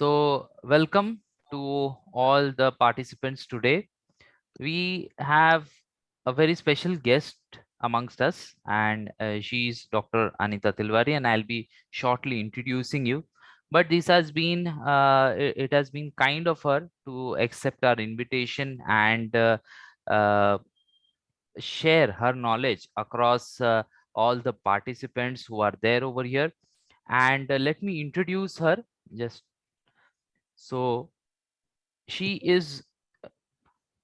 Welcome to all the participants today. We have a very special guest amongst us, and she's Dr. Anita Tilwari, and I'll be shortly introducing you. But this has been, it has been kind of her to accept our invitation and uh, share her knowledge across all the participants who are there over here. And let me introduce her just so she is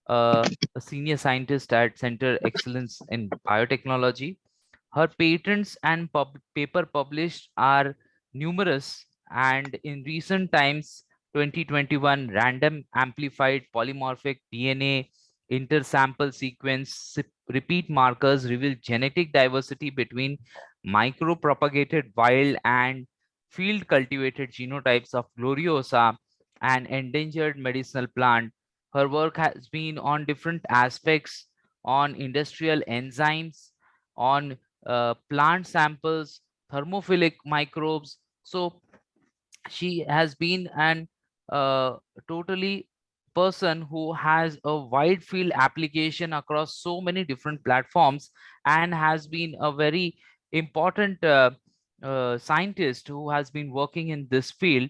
a senior scientist at Center Excellence in Biotechnology. Her patents and paper published are numerous, and in recent times, 2021 random amplified polymorphic DNA intersample sequence repeat markers reveal genetic diversity between micropropagated wild and field cultivated genotypes of Gloriosa, an endangered medicinal plant. Her work has been on different aspects, on industrial enzymes, on plant samples, thermophilic microbes. So she has been an totally person who has a wide field application across so many different platforms and has been a very important scientist who has been working in this field.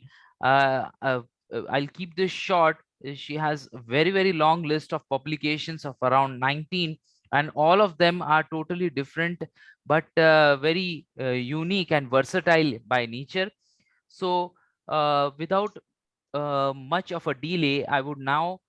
I'll keep this short. She has a very long list of publications of around 19, and all of them are totally different but very unique and versatile by nature. So without much of a delay, I would now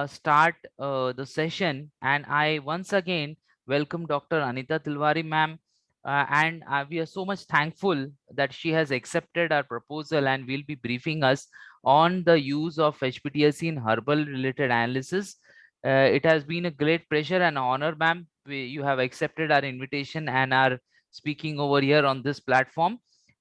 start the session, and I once again welcome Dr. Anita Tilwari ma'am. And we are so much thankful that she has accepted our proposal and will be briefing us on the use of HPTLC in herbal related analysis. It has been a great pleasure and honor, ma'am. You have accepted our invitation and are speaking over here on this platform.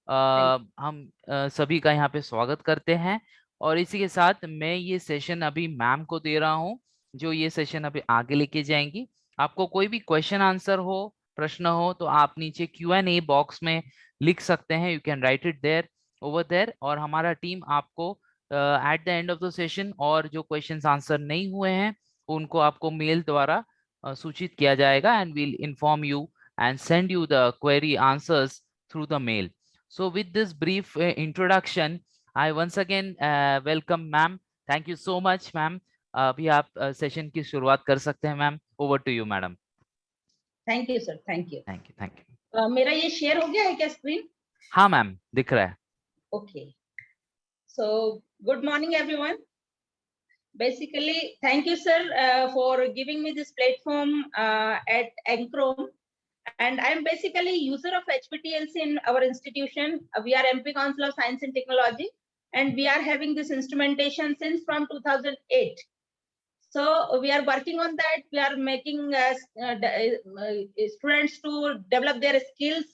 हम सभी का यहाँ पे स्वागत करते हैं, और इसी के साथ मैं ये सेशन अभी मैम को दे रहा हूँ, जो ये सेशन अभी आगे लेके जाएंगी। आपको कोई भी क्वेश्चन आंसर हो, प्रश्न हो, तो आप नीचे Q&A बॉक्स में लिख सकते हैं। You can write it there, over there, और हमारा टीम आपको at the end of the session और जो क्वेश्चंस आंसर नहीं हुए हैं उनको आपको मेल द्वारा सूचित किया जाएगा, and will inform you and send you the query answers through the mail. So with this brief introduction, I once again welcome ma'am. Thank you so much ma'am. अभी आप सेशन की शुरुआत कर सकते हैं ma'am. Over to you madam. Thank you sir, thank you. Thank you, thank you. मेरा ये share हो गया है क्या स्क्रीन? हाँ मैम, दिख रहा है. Okay, so good morning everyone. Basically, thank you sir for giving me this platform at Enchrome. And I am basically user of HPTLC in our institution. We are MP Council of Science and Technology, and we are having this instrumentation since from 2008. So we are working on that. We are making students to develop their skills.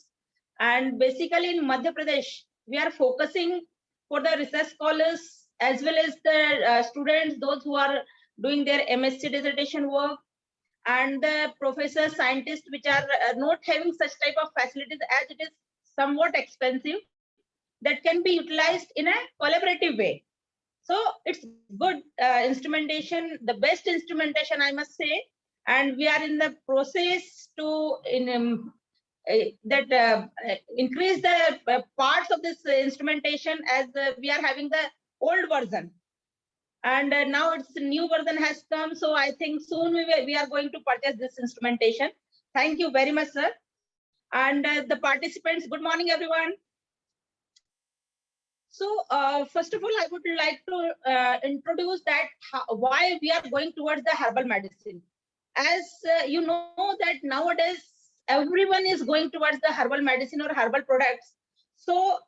And basically in Madhya Pradesh, we are focusing for the research scholars as well as the students, those who are doing their MSc dissertation work, and the professors, scientists, which are not having such type of facilities, as it is somewhat expensive, that can be utilized in a collaborative way. So it's good instrumentation, the best instrumentation, I must say. And we are in the process to increase the parts of this instrumentation, as we are having the old version. And now it's the new version has come. So I think soon we are going to purchase this instrumentation. Thank you very much, sir. And the participants, good morning, everyone. So first of all, I would like to introduce that why we are going towards the herbal medicine. As you know that nowadays everyone is going towards the herbal medicine or herbal products. So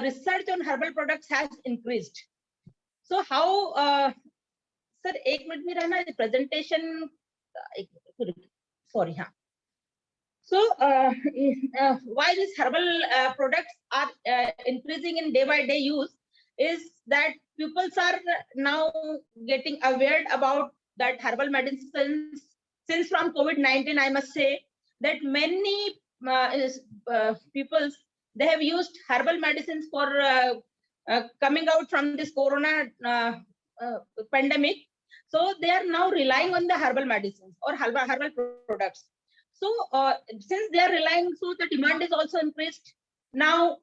research on herbal products has increased. So how, sir, एक minute में रहना presentation. Sorry, हाँ. So why these herbal products are increasing in day by day use is that people are now getting aware about that herbal medicines. Since from COVID-19, I must say that many people, they have used herbal medicines for coming out from this corona pandemic. So they are now relying on the herbal medicines or herbal products. So since they are relying, so the demand is also increased. Now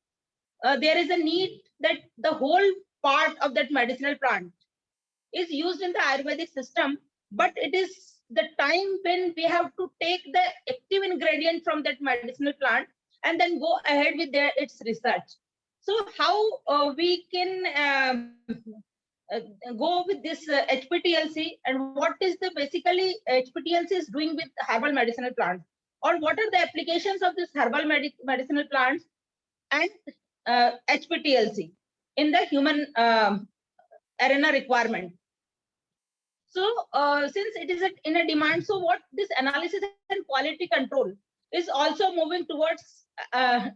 there is a need that the whole part of that medicinal plant is used in the Ayurvedic system, but it is the time when we have to take the active ingredient from that medicinal plant and then go ahead with its research. So how we can go with this HPTLC, and what is the basically HPTLC is doing with herbal medicinal plants, or what are the applications of this herbal medicinal plants and HPTLC in the human arena requirement. So since it is in a demand, so what this analysis and quality control is also moving towards,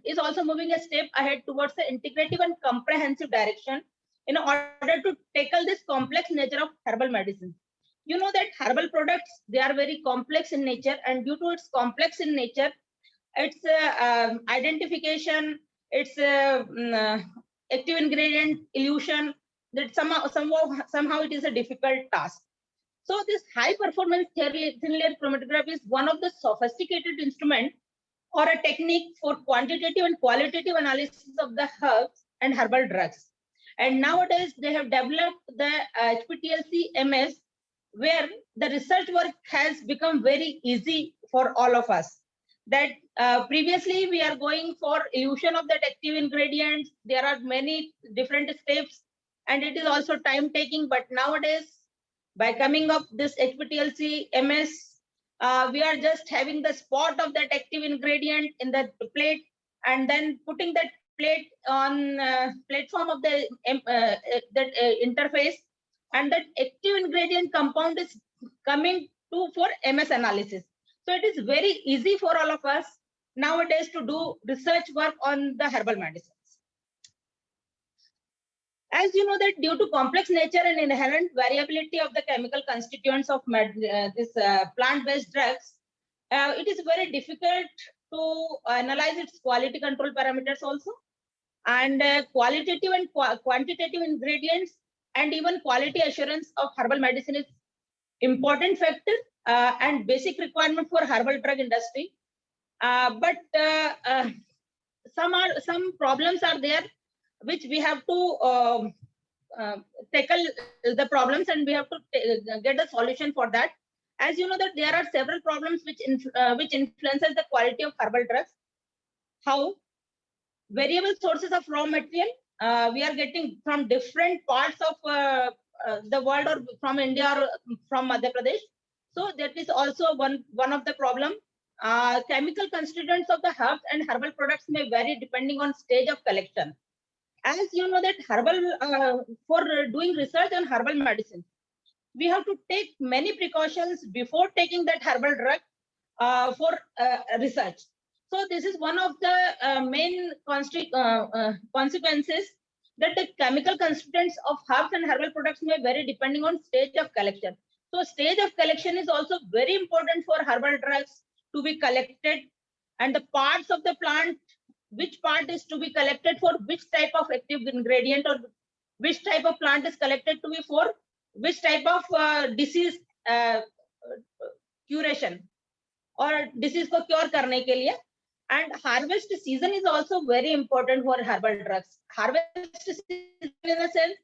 is also moving a step ahead towards the integrative and comprehensive direction in order to tackle this complex nature of herbal medicine. You know that herbal products, they are very complex in nature, and due to its complex in nature, its identification, its active ingredient illusion, that somehow it is a difficult task. So this high performance thin layer chromatography is one of the sophisticated instrument or a technique for quantitative and qualitative analysis of the herbs and herbal drugs. And nowadays they have developed the HPTLC MS, where the research work has become very easy for all of us. That previously we are going for illusion of that active ingredients. There are many different steps and it is also time taking, but nowadays by coming up this HPTLC MS, we are just having the spot of that active ingredient in the plate and then putting that plate on platform of the interface, and that active ingredient compound is coming to for MS analysis. So it is very easy for all of us nowadays to do research work on the herbal medicines. As you know that due to complex nature and inherent variability of the chemical constituents of this plant-based drugs, it is very difficult to analyze its quality control parameters also. And qualitative and quantitative ingredients and even quality assurance of herbal medicine is important factor and basic requirement for herbal drug industry. But some problems are there which we have to tackle the problems, and we have to get a solution for that. As you know that there are several problems which influences the quality of herbal drugs. How variable sources of raw material we are getting from different parts of the world, or from India or from Madhya Pradesh. So that is also one of the problem. Chemical constituents of the herbs and herbal products may vary depending on stage of collection. As you know that herbal for doing research on herbal medicine, we have to take many precautions before taking that herbal drug for research. So this is one of the main consequences, that the chemical constituents of herbs and herbal products may vary depending on stage of collection. So stage of collection is also very important for herbal drugs to be collected, and the parts of the plant, which part is to be collected for which type of active ingredient, or which type of plant is collected to be for which type of disease curation or disease को cure करने के लिए. And harvest season is also very important for herbal drugs. Harvest season in the sense,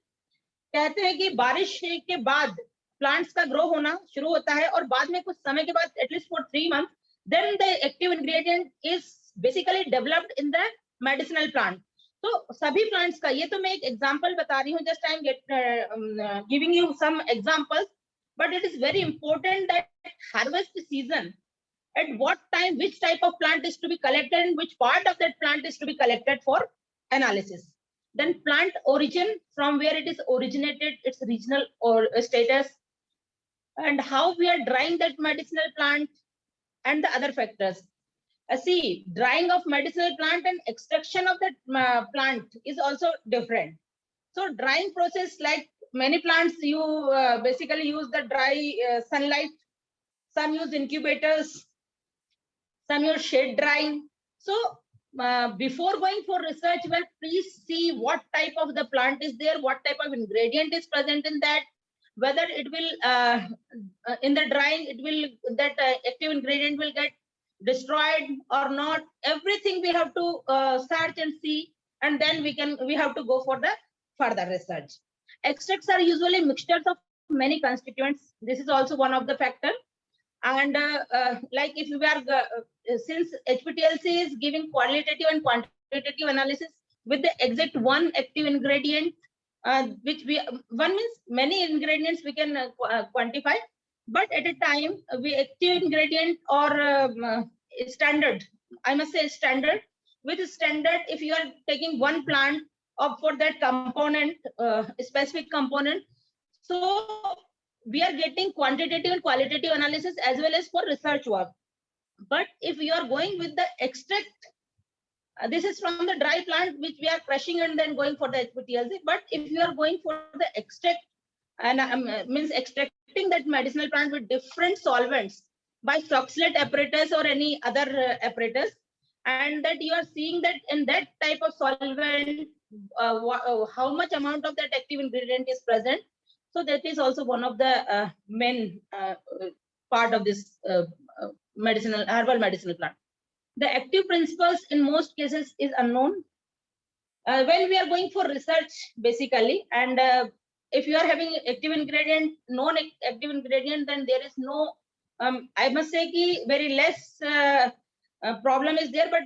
कहते हैं कि बारिश के बाद plants का grow होना शुरू होता है, और बाद में कुछ समय के बाद, at least for 3 months, then the active ingredient is basically developed in the medicinal plant. तो सभी plants का, ये तो मैं एक example बता रही हूँ, just I am giving you some examples, but it is very important that harvest season, at what time which type of plant is to be collected and which part of that plant is to be collected for analysis. Then plant origin, from where it is originated, its regional or status, and how we are drying that medicinal plant, and the other factors. See, drying of medicinal plant and extraction of that plant is also different. So drying process, like many plants, you basically use the dry sunlight, some use incubators, some use shade drying. So before going for research well, please see what type of the plant is there, what type of ingredient is present in that, whether it will in the drying it will that active ingredient will get destroyed or not. Everything we have to search and see, and then we have to go for the further research. Extracts are usually mixtures of many constituents. This is also one of the factor. And like if we are since HPTLC is giving qualitative and quantitative analysis with the exact one active ingredient, which we one means many ingredients we can quantify, but at a time we active ingredient or standard, I must say standard. With standard, if you are taking one plant of for that component, specific component, so we are getting quantitative and qualitative analysis as well as for research work. But if you are going with the extract, this is from the dry plant which we are crushing and then going for the HPTLC. But if you are going for the extract and means extracting that medicinal plant with different solvents by Soxhlet apparatus or any other apparatus, and that you are seeing that in that type of solvent, how much amount of that active ingredient is present. So that is also one of the main part of this herbal medicinal plant. The active principles in most cases is unknown. When we are going for research, basically, and if you are having active ingredient, known active ingredient, then there is no, I must say, very less problem is there. But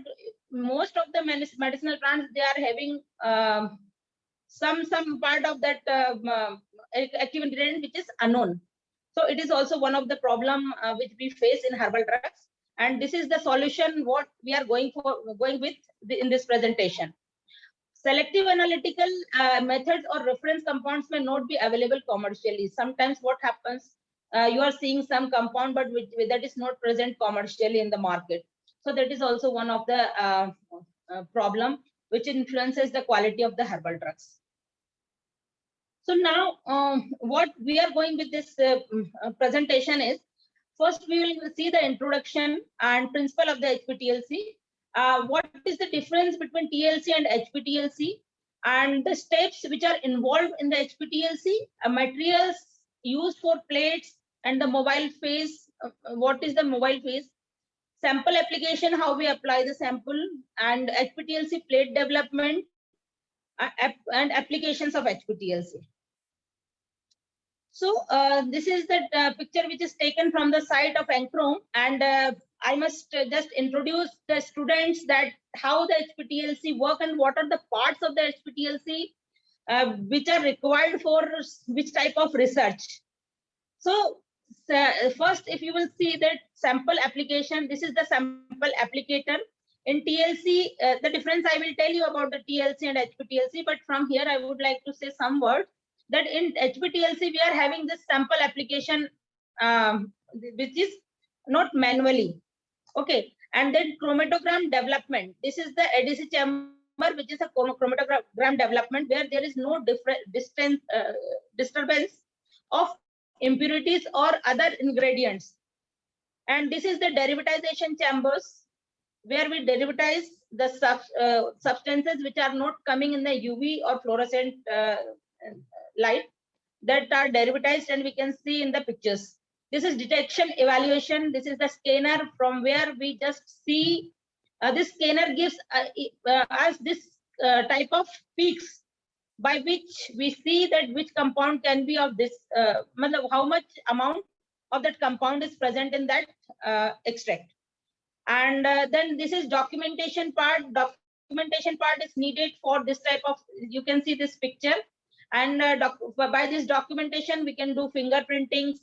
most of the medicinal plants, they are having some part of that active ingredient which is unknown. So it is also one of the problem which we face in herbal drugs, and this is the solution what we are going with in this presentation. Selective analytical methods or reference compounds may not be available commercially. Sometimes what happens, you are seeing some compound but that is not present commercially in the market. So that is also one of the problem which influences the quality of the herbal drugs. So now what we are going with this presentation is, first we will see the introduction and principle of the HPTLC. What is the difference between TLC and HPTLC, and the steps which are involved in the HPTLC, materials used for plates, and the mobile phase. What is the mobile phase? Sample application, how we apply the sample, and HPTLC plate development and applications of HPTLC. So this is the picture which is taken from the site of Enchrome, and I must just introduce the students that how the HPTLC work and what are the parts of the HPTLC which are required for which type of research. So first, if you will see that sample application, this is the sample applicator. In TLC, the difference I will tell you about the TLC and HPTLC, but from here I would like to say some words that in HPTLC we are having this sample application which is not manually. Okay, and then chromatogram development. This is the ADC chamber, which is a chromatogram development where there is no disturbance of impurities or other ingredients. And this is the derivatization chambers where we derivatize the substances which are not coming in the UV or fluorescent light, that are derivatized, and we can see in the pictures. This is detection evaluation. This is the scanner from where we just see this scanner gives us this type of peaks by which we see that which compound can be of this, how much amount of that compound is present in that extract. And then this is documentation part. Documentation part is needed for this type of, you can see this picture. And by this documentation, we can do fingerprintings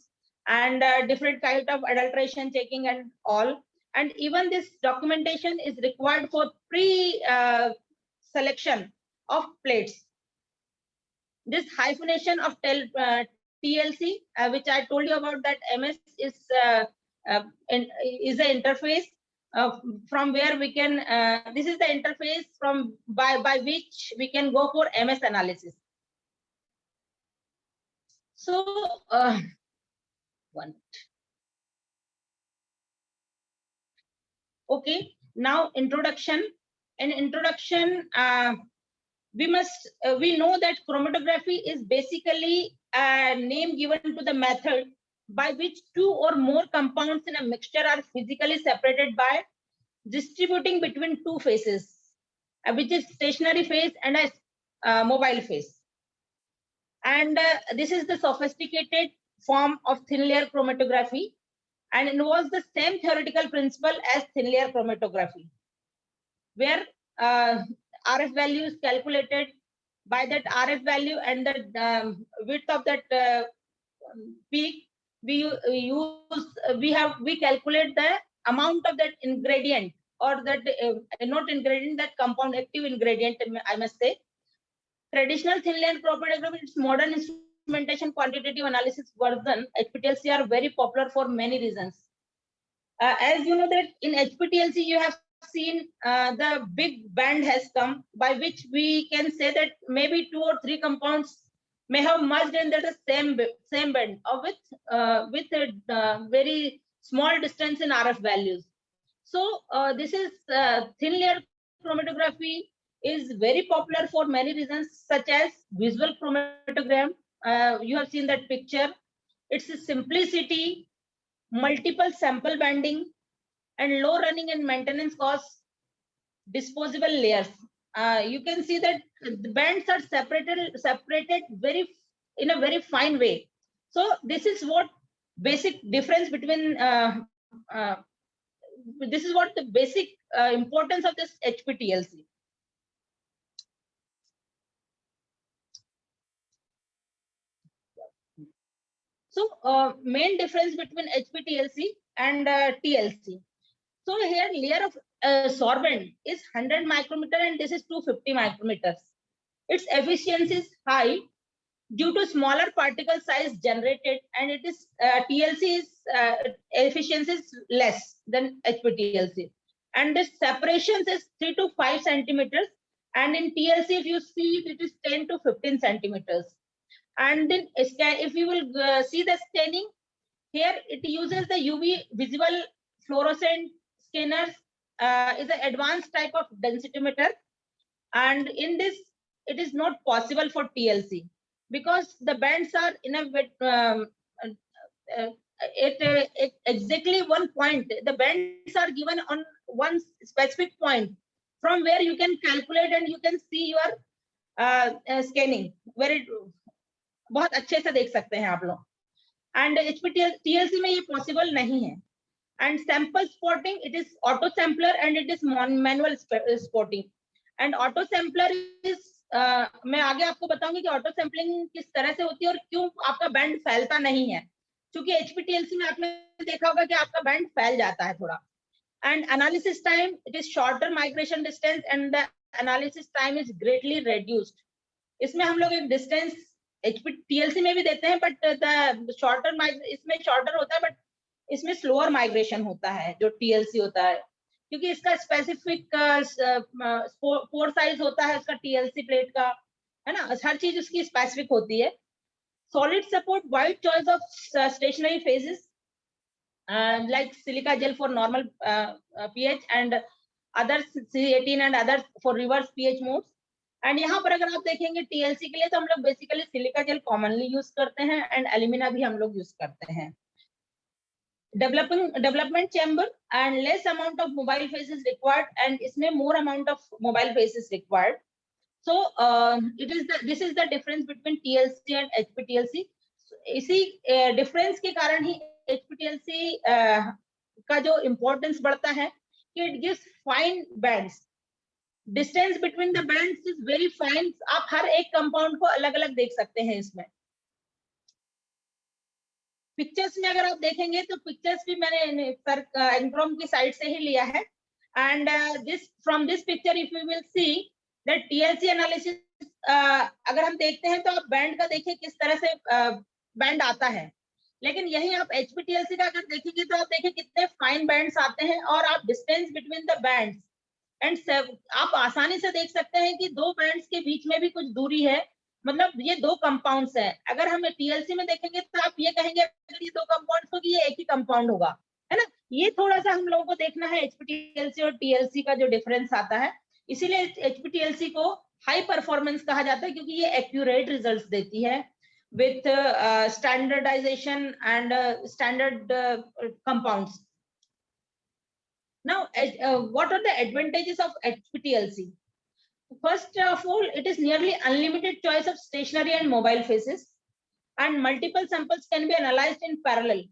and different kind of adulteration checking and all. And even this documentation is required for pre-selection of plates. This hyphenation of TLC, which I told you about, that MS is an interface from where we can, this is the interface from by which we can go for MS analysis. So, okay, now introduction. in introduction, we know that chromatography is basically a name given to the method by which two or more compounds in a mixture are physically separated by distributing between two phases, which is stationary phase and a mobile phase. And this is the sophisticated form of thin layer chromatography and involves the same theoretical principle as thin layer chromatography, where RF value is calculated. By that RF value and the width of that peak, we calculate the amount of that ingredient, or that not ingredient, that compound active ingredient, I must say. Traditional thin layer chromatography, its modern instrumentation quantitative analysis version, HPTLC, are very popular for many reasons. As you know that in HPTLC you have seen the big band has come, by which we can say that maybe 2 or 3 compounds may have merged in the same band, or with a very small distance in RF values. So this is thin layer chromatography is very popular for many reasons, such as visual chromatogram. You have seen that picture. Its simplicity, multiple sample banding, and low running and maintenance costs, disposable layers. You can see that the bands are separated in a very fine way. So this is what basic difference between this is what the basic importance of this HPTLC. So main difference between HPTLC and TLC. So here layer of sorbent is 100 micrometer and this is 250 micrometers. Its efficiency is high due to smaller particle size generated, and it is TLC is efficiency is less than HPTLC, and the separations is 3 to 5 centimeters, and in TLC if you see it is 10 to 15 centimeters. And then if you will see the staining, here it uses the UV visible fluorescent scanners, is an advanced type of densimeter, and in this it is not possible for TLC because the bands are in a exactly one point. The bands are given on one specific point from where you can calculate and you can see your scanning, where it बहुत अच्छे से देख सकते हैं आप लोग. And HPTLC में ये possible नहीं है. And sample spotting, it is auto sampler and it is manual spotting. And auto sampler is मैं आगे आपको बताऊंगी कि ऑटो सैम्पलिंग किस तरह से होती है और क्यों आपका बैंड फैलता नहीं है, क्योंकि HPTLC में आपने देखा होगा कि आपका बैंड फैल जाता है थोड़ा. And analysis time, it is shorter migration distance and the analysis time is greatly reduced. इसमें हम लोग एक डिस्टेंस HPTLC में भी देते हैं, बट शॉर्टर इसमें शॉर्टर होता है, बट इसमें स्लोअर माइग्रेशन होता है जो TLC होता है, क्योंकि इसका स्पेसिफिक पोर साइज होता है उसका TLC प्लेट का, है ना, हर चीज उसकी स्पेसिफिक होती है. Solid support wide choice of stationary phases like silica gel for normal pH and others C18 and others for reverse pH modes. And यहाँ पर अगर आप देखेंगे TLC के लिए तो हम लोग basically silica gel commonly use करते हैं एंड एल्यूमिना भी हम लोग यूज करते हैं. Development chamber and less amount of mobile phases required, and इसमें more amount of mobile phases required. So this is the difference between TLC and HPTLC. इसी difference के कारण ही HPTLC का जो इम्पोर्टेंस बढ़ता है कि it gives fine bands. Distance between the bands is very fine. आप हर एक कंपाउंड को अलग अलग देख सकते हैं इसमें. पिक्चर्स में अगर आप देखेंगे तो पिक्चर्स भी मैंने एंड्रोम की साइड से ही लिया है. And this from this picture if you will see that TLC analysis, अगर हम देखते हैं तो आप बैंड का देखिए किस तरह से बैंड आता है, लेकिन यही आप HPTLC का अगर देखेंगे तो आप देखिए कितने फाइन बैंड्स आते हैं, और आप distance between the bands and आप आसानी से देख सकते हैं कि दो बैंड्स के बीच में भी कुछ दूरी है, मतलब ये दो कंपाउंड्स हैं. अगर हम TLC में देखेंगे तो आप ये कहेंगे अगर ये दो कंपाउंड्स होगी ये एक ही कंपाउंड होगा, है ना. ये थोड़ा सा हम लोगों को देखना है HPTLC और TLC का जो डिफरेंस आता है. इसीलिए HPTLC को हाई परफॉर्मेंस कहा जाता है, क्योंकि ये एक्यूरेट रिजल्ट्स देती है with standardization and standard compounds. Now, what are the advantages of HPTLC? First of all, it is nearly unlimited choice of stationary and mobile phases, and multiple samples can be analyzed in parallel.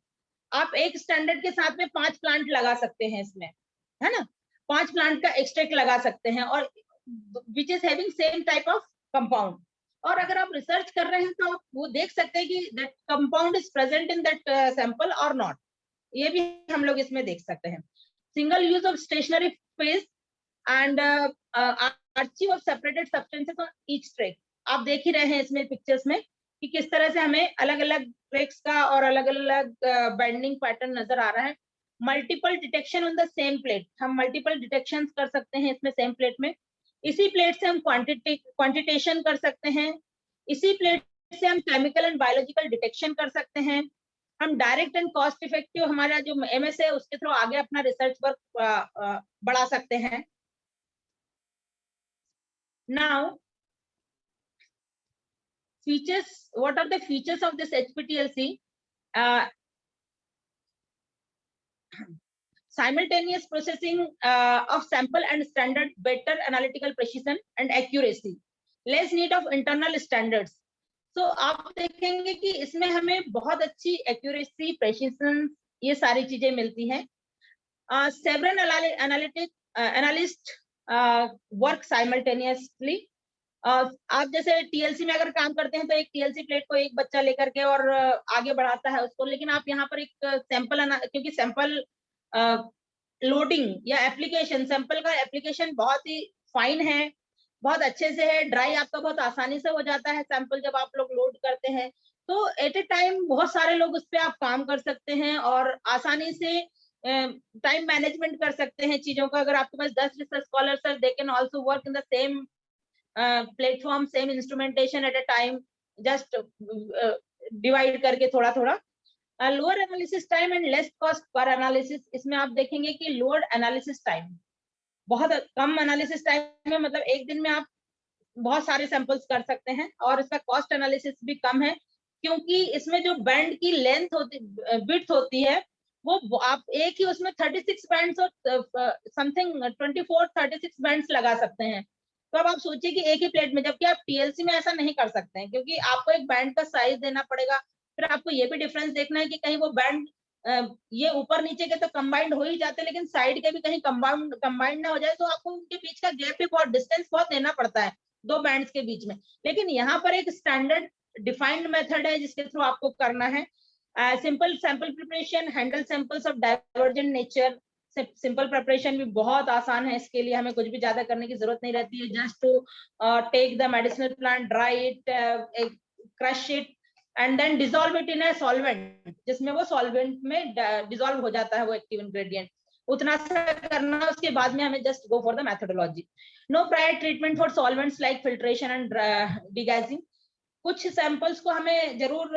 आप एक standard के साथ में 5 plant लगा सकते हैं इसमें, है ना, 5 प्लांट का एक्सट्रैक्ट लगा सकते हैं, और which is having same type of compound. और अगर आप रिसर्च कर रहे हैं तो आप वो देख सकते हैं कि that compound is present in that sample और नॉट, ये भी हम लोग इसमें देख सकते हैं। Single use of stationary phase and archive of separated substances on each track. आप देख ही रहे हैं इसमें पिक्चर्स में कि किस तरह से हमें अलग अलग ट्रैक्स का और अलग अलग बेंडिंग पैटर्न नजर आ रहा है। Multiple detection on the same plate, हम मल्टीपल डिटेक्शन कर सकते हैं इसमें सेम प्लेट में। इसी प्लेट से हम क्वांटिटेशन कर सकते हैं, इसी प्लेट से हम केमिकल एंड बायोलॉजिकल डिटेक्शन कर सकते हैं। हम डायरेक्ट एंड कॉस्ट इफेक्टिव हमारा जो MS है उसके थ्रू आगे अपना रिसर्च वर्क बढ़ा सकते हैं। Now features, what are the features of this HPTLC? Simultaneous processing of sample and standard, better analytical precision and accuracy, less need of internal standards. So आप देखेंगे कि इसमें हमें बहुत अच्छी accuracy, precision, ये सारी चीजें मिलती हैं। Several analysts work simultaneously. आप जैसे TLC में अगर काम करते हैं तो एक TLC प्लेट को एक बच्चा लेकर के और आगे बढ़ाता है उसको, लेकिन आप यहाँ पर एक सैंपल, क्योंकि सैंपल लोडिंग या एप्लीकेशन, सैंपल का एप्लीकेशन बहुत ही फाइन है, बहुत अच्छे से है, ड्राई आपका बहुत आसानी से हो जाता है सैंपल जब आप लोग लोड करते हैं, तो एट ए टाइम बहुत सारे लोग उस पर आप काम कर सकते हैं और आसानी से टाइम मैनेजमेंट कर सकते हैं चीजों का। अगर आपके पास 10 रिसर्च स्कॉलर्स है, they can also work in the same platform, same instrumentation at a time, just divide करके थोड़ा थोड़ा। Lower analysis time and less cost per analysis, इसमें आप देखेंगे कि लोअर एनालिसिस टाइम, बहुत कम एनालिसिस टाइम में, मतलब एक दिन में आप बहुत सारे सैंपल्स कर सकते हैं, और इसका कॉस्ट एनालिसिस भी कम है, क्योंकि इसमें जो बैंड की लेंथ होती, विड्थ होती है, वो आप एक ही उसमें 36 बैंड्स और समथिंग 24-36 बैंड्स लगा सकते हैं। तो अब आप सोचिए कि एक ही प्लेट में, जबकि आप TLC में ऐसा नहीं कर सकते हैं, क्योंकि आपको एक बैंड का साइज देना पड़ेगा, फिर आपको ये भी डिफरेंस देखना है कि कहीं वो बैंड ये ऊपर नीचे के तो कंबाइंड हो ही जाते हैं, लेकिन साइड के भी कहीं कंबाइंड ना हो जाए, तो आपको उनके बीच का गैप भी बहुत, डिस्टेंस बहुत देना पड़ता है दो बैंड्स के बीच में। लेकिन यहाँ पर एक स्टैंडर्ड डिफाइंड मेथड है जिसके थ्रू आपको करना है। Simple sample preparation, handle samples of divergent nature, simple preparation भी बहुत आसान है, इसके लिए हमें कुछ भी ज्यादा करने की जरूरत नहीं रहती है, just to take the medicinal plant, dry it, crush it and then dissolve it in a solvent, जिसमें वो सॉल्वेंट में डिसॉल्व हो जाता है वो एक्टिव इंग्रेडिएंट, उतना सा करना। उसके बाद में हमें just go for the methodology. No prior treatment for solvents like filtration and degassing. कुछ सैंपल्स को हमें जरूर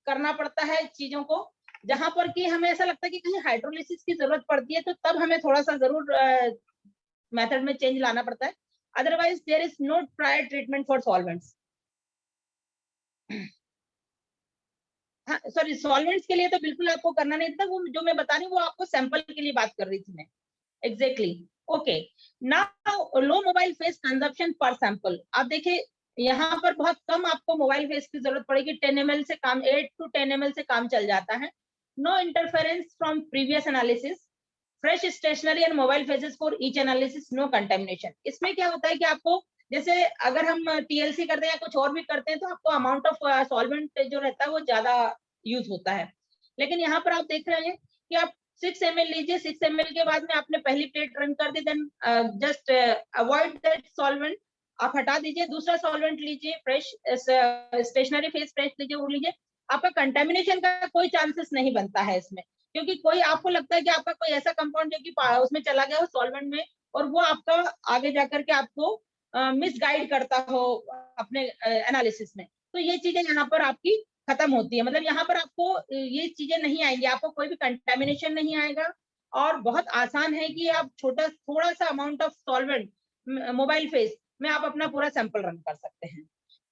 करना पड़ता है चीजों को, जहां पर कि हमें ऐसा लगता है कि कहीं हाइड्रोलिसिस की जरूरत पड़ती है, तो तब हमें थोड़ा सा जरूर मेथड में चेंज लाना पड़ता है। Otherwise there is no prior treatment for solvents. हाँ सॉरी, सॉल्वेंट्स के लिए तो बिल्कुल आपको करना नहीं था, वो जो मैं बता रही हूँ वो आपको सैंपल के लिए बात कर रही थी मैं। Exactly, okay. नाउ लो मोबाइल फेस कंजप्शन पर सैंपल। आप देखिए यहाँ पर बहुत कम आपको मोबाइल फेस की जरूरत पड़ेगी, 10 ml से काम, 8 to 10 ml से काम चल जाता है। No interference from previous analysis, fresh stationary and mobile phases for each analysis, no contamination. इसमें क्या होता है कि आपको, जैसे अगर हम TLC करते हैं या कुछ और भी करते हैं, तो आपको अमाउंट ऑफ सॉल्वेंट जो रहता है वो ज्यादा यूज होता है, लेकिन यहाँ पर आप देख रहे हैं कि आप 6 ml लीजिए, 6 ml के बाद में आपने पहली प्लेट रन कर दी, then just avoid that solvent, आप हटा दीजिए, दूसरा सॉल्वेंट लीजिए, फ्रेश स्टेशनरी फेस फ्रेश लीजिए, वो लीजिए। आपका कंटेमिनेशन का कोई चांसेस नहीं बनता है इसमें, क्योंकि कोई आपको लगता है कि आपका कोई ऐसा कंपाउंड जो कि उसमें चला गया हो सॉल्वेंट में, और वो आपका आगे जाकर के आपको मिसगाइड करता हो अपने एनालिसिस में, तो ये चीजें यहाँ पर आपकी खत्म होती है। मतलब यहाँ पर आपको ये चीजें नहीं आएंगी, आपको कोई भी कंटेमिनेशन नहीं आएगा, और बहुत आसान है कि आप थोड़ा सा amount of solvent mobile face में आप अपना पूरा सैंपल रन कर सकते हैं।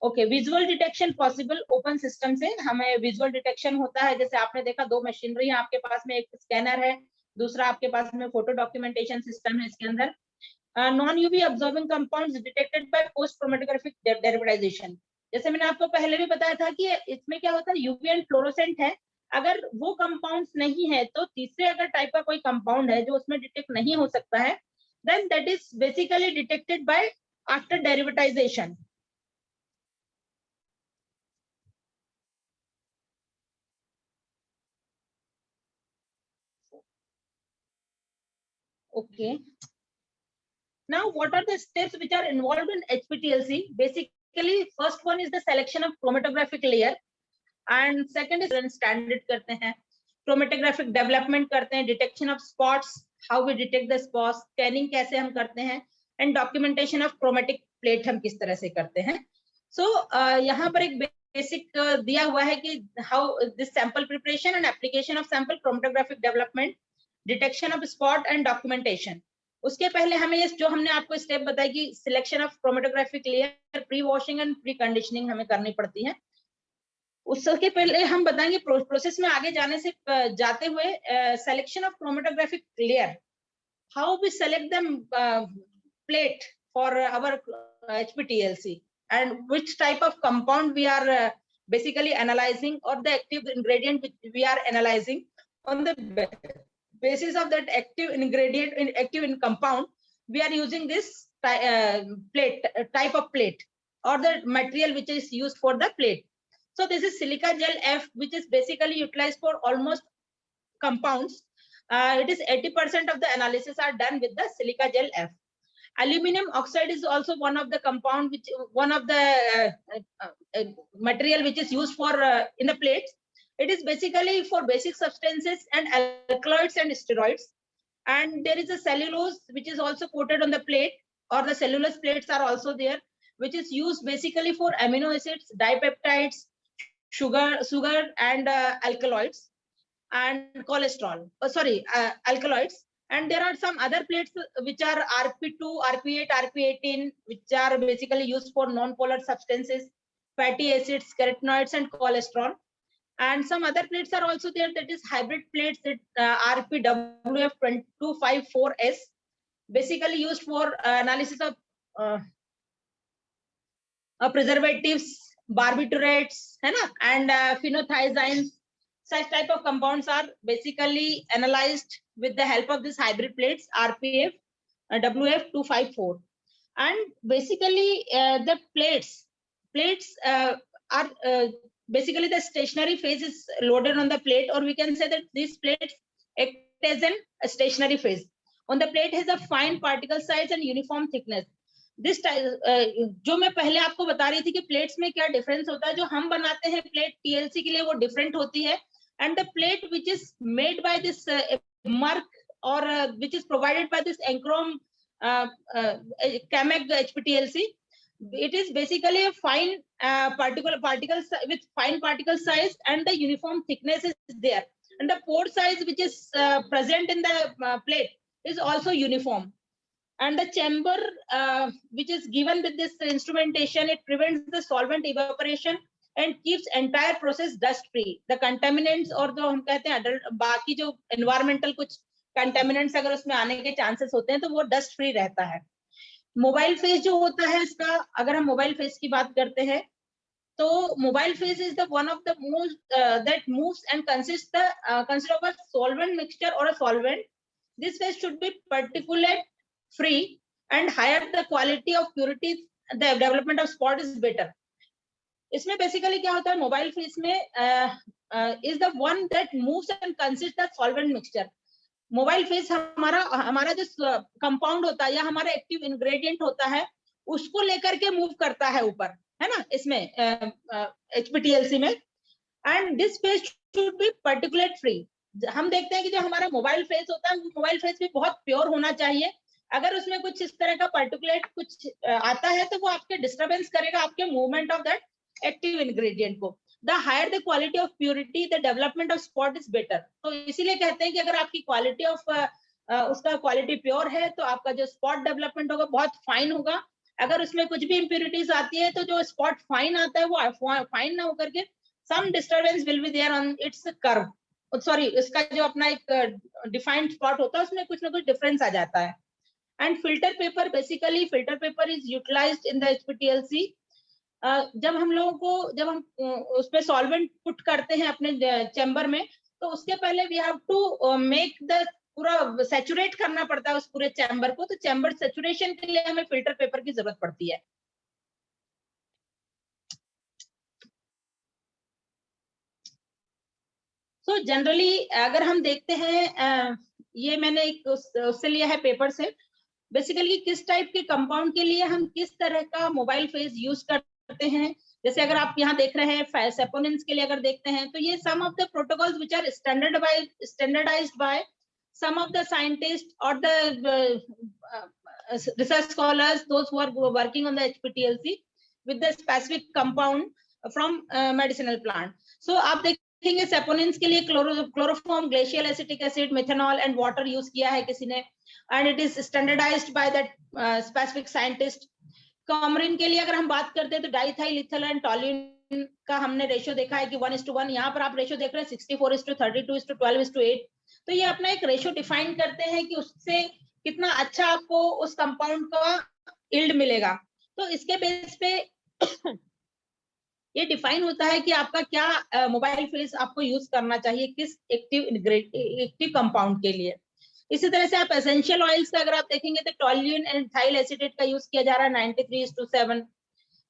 Okay, visual detection possible open system से हमें विजुअल डिटेक्शन होता है। जैसे आपने देखा 2 मशीनरी है आपके पास में, एक स्कैनर है, दूसरा आपके पास में फोटो डॉक्यूमेंटेशन सिस्टम है इसके अंदर। Non UV observing compounds detected by post chromatographic derivatization. जैसे मैंने आपको पहले भी बताया था कि इसमें क्या होता है, यूवी एंड फ्लोरोसेंट है। अगर वो कंपाउंड्स नहीं है तो तीसरे अगर टाइप का कोई कंपाउंड है जो उसमें डिटेक्ट नहीं हो सकता है, then that is basically detected by after derivatization. Okay. Now, what are the steps which are involved in HPTLC? Basically, first one is the selection of chromatographic layer, and second is standard करते हैं, chromatographic development करते हैं, detection of spots, how we detect the spots, scanning कैसे हम करते हैं, and documentation of chromatic plate हम किस तरह से करते हैं. So यहाँ पर एक बेसिक दिया हुआ है कि how this sample preparation and application of sample, chromatographic development, detection of spot and documentation. उसके पहले हमें ये जो हमने आपको स्टेप बताई कि selection of chromatographic layer, pre washing and pre conditioning हमें करनी पड़ती है। उसके पहले हम बताएंगे प्रोसेस में आगे जाने से जाते हुए selection of chromatographic layer, how we select the plate for our HPTLC and which type of compound we are basically analyzing, or the active ingredient which we are analyzing. On the basis of that active ingredient in active in compound, we are using this plate type of plate or the material which is used for the plate. So this is silica gel F, which is basically utilized for almost compounds. It is 80% of the analysis are done with the silica gel F. Aluminum oxide is also one of the compound which one of the material which is used for in the plates. It is basically for basic substances and alkaloids and steroids. And there is a cellulose which is also coated on the plate, or the cellulose plates are also there, which is used basically for amino acids, dipeptides, sugar and alkaloids and cholesterol. Alkaloids. And there are some other plates which are RP2, RP8, RP18, which are basically used for non-polar substances, fatty acids, carotenoids, and cholesterol. And some other plates are also there, that is hybrid plates, that RPWF254S, basically used for analysis of preservatives, barbiturates, and phenothiazines. Such type of compounds are basically analyzed with the help of these hybrid plates, RPF, WF254. And basically the plates are basically the stationary phase is loaded on the plate, or we can say that these plates act as a stationary phase. On the plate has a fine particle size and uniform thickness. This जो मैं पहले आपको बता रही थी कि plates में क्या डिफरेंस होता है, जो हम बनाते हैं प्लेट TLC के लिए वो डिफरेंट होती है, and the plate which is made by this Merck or which is provided by this Enchrome Cameg HPTLC, it is basically a fine particles with fine particle size, and the uniform thickness is there, and the pore size which is present in the plate is also uniform. And the chamber which is given with this instrumentation, it prevents the solvent evaporation and keeps entire process dust free. The contaminants और जो हम कहते हैं बाकी जो environmental कुछ contaminants अगर उसमें आने के chances होते हैं तो वो dust free रहता है. मोबाइल फेस जो होता है इसका, अगर हम मोबाइल फेस की बात करते हैं तो mobile phase is the one of the most that moves and consist of a solvent mixture or a solvent. This phase should be particulate free and higher the quality of purity, the development of spot is better. इसमें basically क्या होता है, mobile face में is the one that moves and consist the solvent mixture. Mobile face हमारा जो compound होता है या हमारा एक्टिव इंग्रेडिएंट होता है उसको लेकर के मूव करता है ऊपर, है ना, इसमें HPTLC में. And this face should be particulate free. हम देखते हैं कि जो हमारा मोबाइल फेस होता है, मोबाइल फेस भी बहुत प्योर होना चाहिए. अगर उसमें कुछ इस तरह का पर्टिकुलेट कुछ आता है तो वो आपके डिस्टर्बेंस करेगा आपके movement of that active ingredient को. The higher the quality of purity, the development of spot is better. तो इसीलिए कहते हैं कि अगर आपकी क्वालिटी ऑफ उसका क्वालिटी प्योर है तो आपका जो स्पॉट डेवलपमेंट होगा बहुत फाइन होगा। अगर उसमें कुछ भी इम्प्योरिटीज आती है तो जो स्पॉट फाइन आता है वो फाइन ना होकर के some disturbance will be there on its curve, sorry इसका जो अपना एक डिफाइंड स्पॉट होता है उसमें कुछ ना कुछ डिफरेंस आ जाता है। And filter paper, basically filter paper is utilized in the HPTLC. जब हम लोगों को जब हम उसमें सॉल्वेंट पुट करते हैं अपने चैम्बर में तो उसके पहले we have to make the पूरा सैचुरेट करना पड़ता है उस पूरे चैम्बर को, तो चैम्बर सैचुरेशन के लिए हमें फिल्टर पेपर की जरूरत पड़ती है। सो जनरली अगर हम देखते हैं ये मैंने एक उससे लिया है पेपर से, बेसिकली किस टाइप के कंपाउंड के लिए हम किस तरह का मोबाइल फेज यूज करते हैं। जैसे अगर आप यहाँ देख रहे हैं सेपोनिन्स के लिए अगर देखते हैं तो ये some of the protocols which are standardized by some of the scientists or the research scholars, those who are working on the HPTLC with the specific compound from medicinal plant. So आप देखेंगे saponins के लिए chloroform, glacial acetic acid, methanol and water use किया है किसी ने, and it is standardised by that specific scientist. Coumarin के लिए अगर हम बात करते हैं तो डाइथाइल इथल एंड टॉल्यूइन का हमने रेशियो देखा है कि 1:1। यहाँ पर आप रेशियो देख रहे हैं 64:32:12:8। तो ये अपना एक रेशियो डिफाइन करते हैं कि उससे कितना अच्छा आपको उस कंपाउंड का यील्ड मिलेगा। तो इसके बेस पे ये डिफाइन होता है कि आपका क्या मोबाइल फेज आपको यूज करना चाहिए किस एक्टिव कंपाउंड के लिए। इसी तरह से आप एसेंशियल ऑयल्स का अगर आप देखेंगे तो टॉल्यूइन एंड इथाइल एसीटेट का यूज किया जा रहा है 93:7।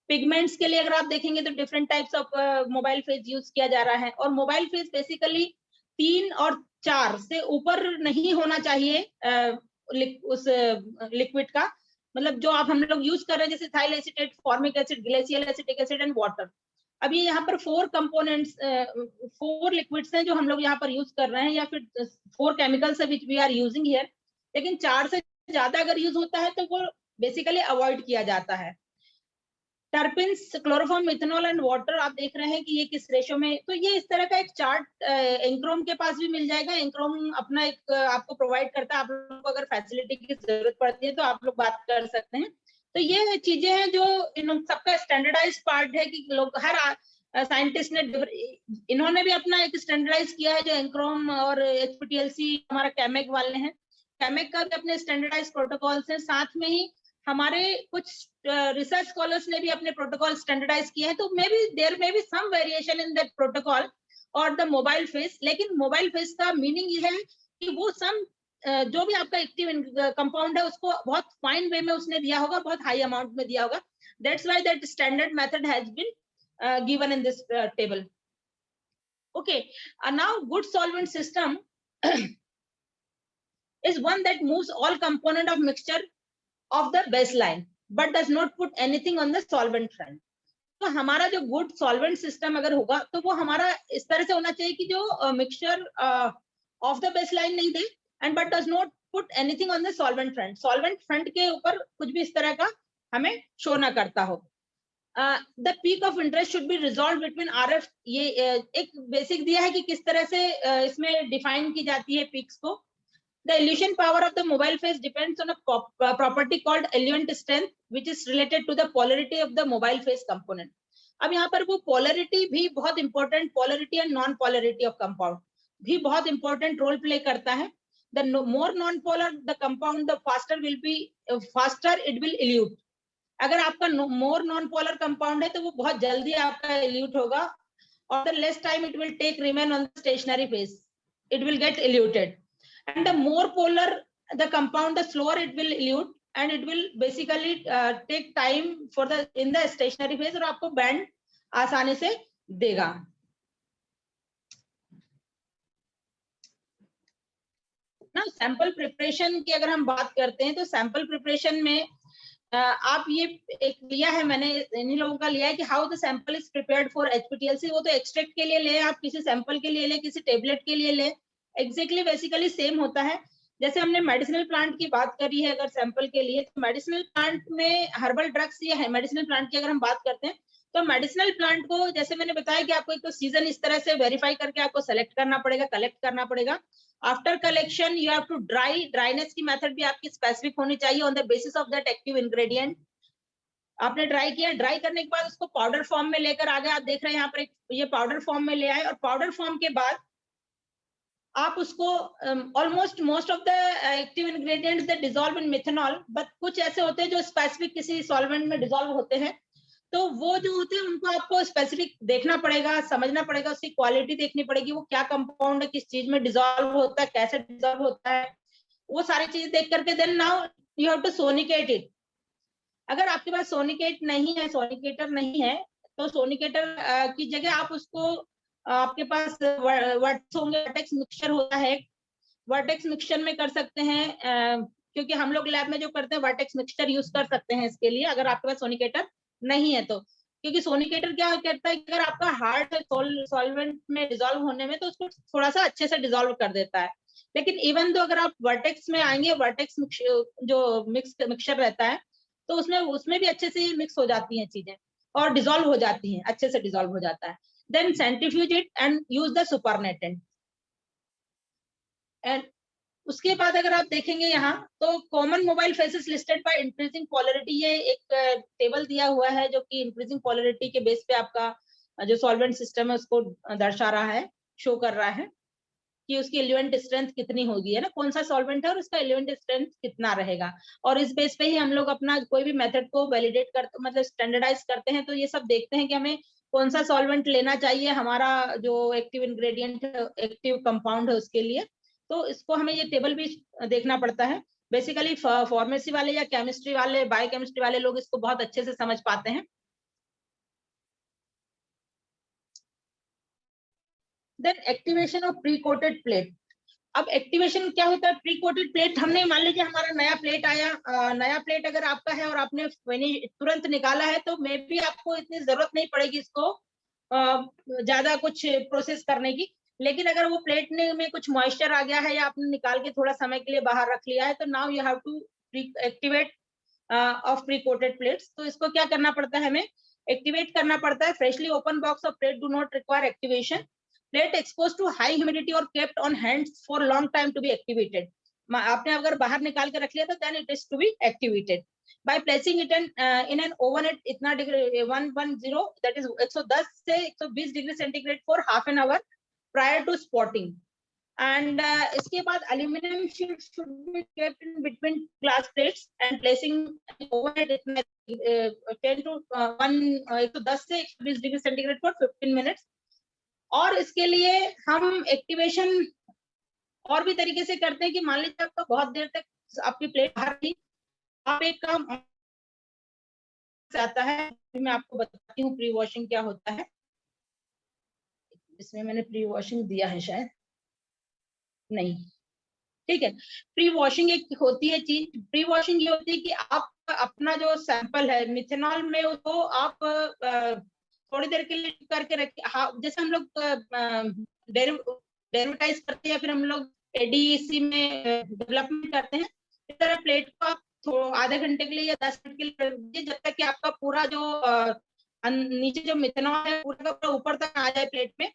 पिगमेंट्स के लिए अगर आप देखेंगे तो different types of mobile phase use किया जा रहा है। और मोबाइल फेज बेसिकली 3 और 4 से ऊपर नहीं होना चाहिए उस लिक्विड का, मतलब जो आप हम लोग यूज कर रहे हैं जैसे ethyl acetate, formic acid, glacial acetic acid and water. अब ये यहाँ पर 4 कंपोनेंट्स 4 लिक्विड्स हैं जो हम लोग यहाँ पर यूज कर रहे हैं, या फिर 4 केमिकल्स है which we are using here, लेकिन 4 से ज्यादा अगर यूज होता है तो वो बेसिकली अवॉइड किया जाता है। Terpenes, chloroform, methanol and water आप देख रहे हैं कि ये किस रेशो में, तो ये इस तरह का एक चार्ट एंक्रोम के पास भी मिल जाएगा। एंक्रोम अपना एक आपको प्रोवाइड करता है, आप लोगों को अगर फैसिलिटी की जरूरत पड़ती है तो आप लोग बात कर सकते हैं। तो ये चीजें हैं जो इन सबका स्टैंडर्डाइज पार्ट है कि लोग हर साइंटिस्ट ने इन्होंने भी अपना एक स्टैंडर्डाइज किया है, जो एंक्रोम और एचपीटीएलसी हमारा कैमेक वाले हैं, कैमेक का भी अपने स्टैंडर्डाइज प्रोटोकॉल्स हैं। साथ में ही हमारे कुछ रिसर्च स्कॉलर्स ने भी अपने प्रोटोकॉल स्टैंडर्डाइज किए हैं, तो may be there may be some variation in that protocol और द मोबाइल फेस। लेकिन मोबाइल फेस का मीनिंग ये है कि वो सम जो भी आपका एक्टिव कंपाउंड है उसको बहुत फाइन वे में उसने दिया होगा, बहुत हाई अमाउंट में दिया होगा। That's why that standard method has been given in this table. Okay, now good solvent system is one that moves all component of mixture of the baseline but does not put anything on the solvent front. तो हमारा जो good solvent system अगर होगा तो वो हमारा इस तरह से होना चाहिए कि जो मिक्सचर ऑफ द बेसलाइन नहीं दे and but does not put anything on the solvent front, solvent front के ऊपर कुछ भी इस तरह का हमें शो ना करता हो। The peak of interest should be resolve between RF, ये एक बेसिक दिया है कि किस तरह से इसमें डिफाइन की जाती है पीक्स को। The elution power of the mobile phase depends on a property called eluent strength, which is related to the polarity of the mobile phase component. अब यहाँ पर वो polarity भी बहुत important, polarity and non-polarity of compound भी बहुत important role play करता है। The more non-polar the compound, the faster it will elute. अगर आपका more non-polar compound है तो वो बहुत जल्दी आपका elute होगा, और the less time it will take remain on the stationary phase, it will get eluted. And the more polar the compound, the slower it will elute and it will basically take time for the in the stationary phase और आपको band आसानी से देगा। ना sample preparation की अगर हम बात करते हैं तो सैंपल प्रिपरेशन में आप ये एक लिया है, मैंने इन्हीं लोगों का लिया है कि how the sample is prepared for HPTLC. वो तो एक्सट्रैक्ट के लिए ले, आप किसी सैंपल के लिए ले, किसी टेबलेट के लिए ले, एग्जैक्टली बेसिकली सेम होता है। जैसे हमने मेडिसिनल प्लांट की बात करी है अगर सैंपल के लिए, तो मेडिसिनल प्लांट में हर्बल ड्रग्स या मेडिसिनल प्लांट की अगर हम बात करते हैं तो मेडिसिनल प्लांट को जैसे मैंने बताया कि आपको एक तो सीजन इस तरह से वेरीफाई करके आपको सेलेक्ट करना पड़ेगा, कलेक्ट करना पड़ेगा। After collection you have to dryness की मेथड भी आपकी स्पेसिफिक होनी चाहिए on the basis of that active ingredient. आपने ड्राई किया, ड्राई करने के बाद उसको पाउडर फॉर्म में लेकर आ गए, आप देख रहे हैं यहाँ पर ये पाउडर फॉर्म में ले आए, और पाउडर फॉर्म के बाद आप उसको almost most of the active ingredients that dissolve in methanol, but कुछ ऐसे होते हैं जो स्पेसिफिक किसी सॉल्वेंट में डिसॉल्व होते हैं, तो वो जो होते हैं उनको आपको स्पेसिफिक देखना पड़ेगा, समझना पड़ेगा, उसकी क्वालिटी देखनी पड़ेगी, वो क्या कंपाउंड है, किस चीज में डिसॉल्व होता है, कैसे डिसॉल्व होता है, वो सारी चीज देख करके then now you have to sonicate it. अगर आपके पास सोनिकेट नहीं है, सोनिकेटर नहीं है, तो सोनिकेटर की जगह आप उसको, आपके पास वर्टेक्स मिक्सचर होता है, वर्टेक्स मिक्सचर में कर सकते हैं, क्योंकि हम लोग लैब में जो करते हैं वर्टेक्स मिक्सचर यूज कर सकते हैं इसके लिए, अगर आपके पास सोनिकेटर नहीं है तो। क्योंकि सोनिकेटर क्या करता है कि अगर आपका हार्ड है सॉल्वेंट में डिसॉल्व होने में, तो उसको थोड़ा सा अच्छे से डिसॉल्व कर देता है। लेकिन इवन तो अगर आप वर्टेक्स में आएंगे, वर्टेक्स जो मिक्सचर रहता है, तो उसमें भी अच्छे से मिक्स हो जाती हैं चीजें और डिसॉल्व हो जाती हैं, अच्छे से डिसॉल्व हो जाता है। Then centrifuge it and use the supernatant. And उसके बाद अगर आप देखेंगे यहाँ, तो common mobile phases listed by increasing polarity, ये एक टेबल दिया हुआ है जो कि इंक्रीजिंग पोलैरिटी के बेस पे आपका जो सॉल्वेंट सिस्टम है उसको दर्शा रहा है, शो कर रहा है कि उसकी एलिमेंट स्ट्रेंथ कितनी होगी, है ना, कौन सा सॉल्वेंट है और उसका एलिमेंट स्ट्रेंथ कितना रहेगा। और इस बेस पे ही हम लोग अपना कोई भी मेथड को वैलिडेट करते, मतलब स्टैंडर्डाइज करते हैं, तो ये सब देखते हैं कि हमें कौन सा सॉल्वेंट लेना चाहिए हमारा जो एक्टिव इंग्रेडिएंट, एक्टिव कंपाउंड है उसके लिए। तो इसको हमें ये टेबल भी देखना पड़ता है। बेसिकली फार्मेसी वाले या केमिस्ट्री वाले, बायोकेमिस्ट्री वाले लोग इसको बहुत अच्छे से समझ पाते हैं। Then activation of pre coated plate. अब एक्टिवेशन क्या होता है, प्री कोटेड प्लेट, हमने मान लीजिए हमारा नया प्लेट आया, नया प्लेट अगर आपका है और आपने तुरंत निकाला है, तो मे भी आपको इतनी जरूरत नहीं पड़ेगी इसको ज्यादा कुछ प्रोसेस करने की। लेकिन अगर वो प्लेट में कुछ मॉइस्चर आ गया है या आपने निकाल के थोड़ा समय के लिए बाहर रख लिया है, तो now you have to activate of pre coated plates. तो इसको क्या करना पड़ता है, हमें एक्टिवेट करना पड़ता है। Freshly open box of plate do not require activation. Plate expose to high humidity और kept on hands for long time to be activated. आपने अगर बाहर निकाल के रख लिया तो then it is to be activated by placing it in an oven at इतना डिग्री 110, that is 110 से 120 degree centigrade for half an hour prior to spotting. And इसके बाद aluminum should be kept in between glass plates and placing oven at 10 to 110 से 120 degree centigrade for 15 minutes. और इसके लिए हम activation और भी तरीके से करते हैं कि मान लीजिए आपका बहुत देर तक आपकी प्लेट बाहर थी, आप एक काम आता है, मैं आपको बताती हूँ प्री वॉशिंग क्या होता है। इसमें मैंने प्री वॉशिंग दिया है शायद नहीं, ठीक है। प्री वॉशिंग एक होती है चीज, प्री वॉशिंग ये होती है कि आप अपना जो सैंपल है मिथेनॉल में, उसको आप थोड़ी देर के लिए करके रखिए। जैसे हम लोग डेरिवेटाइज करते हैं या फिर हम लोग एडीसी में डेवलपमेंट करते हैं, इस तरह प्लेट को आप आधे घंटे के लिए या 10 मिनट के लिए रख दीजिए, जब तक कि आपका पूरा जो नीचे जो मिथेनॉल है पूरा का पूरा ऊपर तक आ जाए प्लेट में।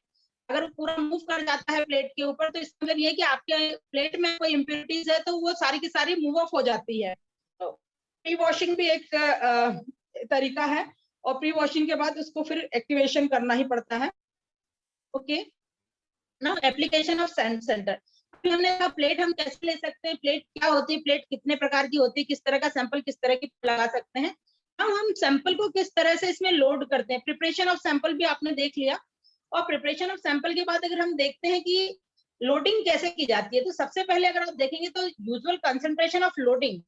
अगर पूरा मूव कर जाता है प्लेट के ऊपर, तो इसका मतलब ये है कि आपके प्लेट में कोई इम्प्योरिटीज है, तो वो सारी की सारी मूव ऑफ हो जाती है। तो प्री वॉशिंग भी एक तरीका है, और प्री वॉशिंग के बाद उसको फिर एक्टिवेशन करना ही पड़ता है। Okay, now application of centre. हमने कहा प्लेट हम कैसे ले सकते हैं, प्लेट क्या होती है, प्लेट कितने प्रकार की होती है, किस तरह का सैंपल किस तरह की लगा सकते हैं। अब हम सैंपल को किस तरह से इसमें लोड करते हैं, प्रिपरेशन ऑफ सैंपल भी आपने देख लिया। और प्रिपरेशन ऑफ सैंपल के बाद अगर हम देखते हैं कि लोडिंग कैसे की जाती है, तो सबसे पहले अगर आप देखेंगे तो usual concentration of loading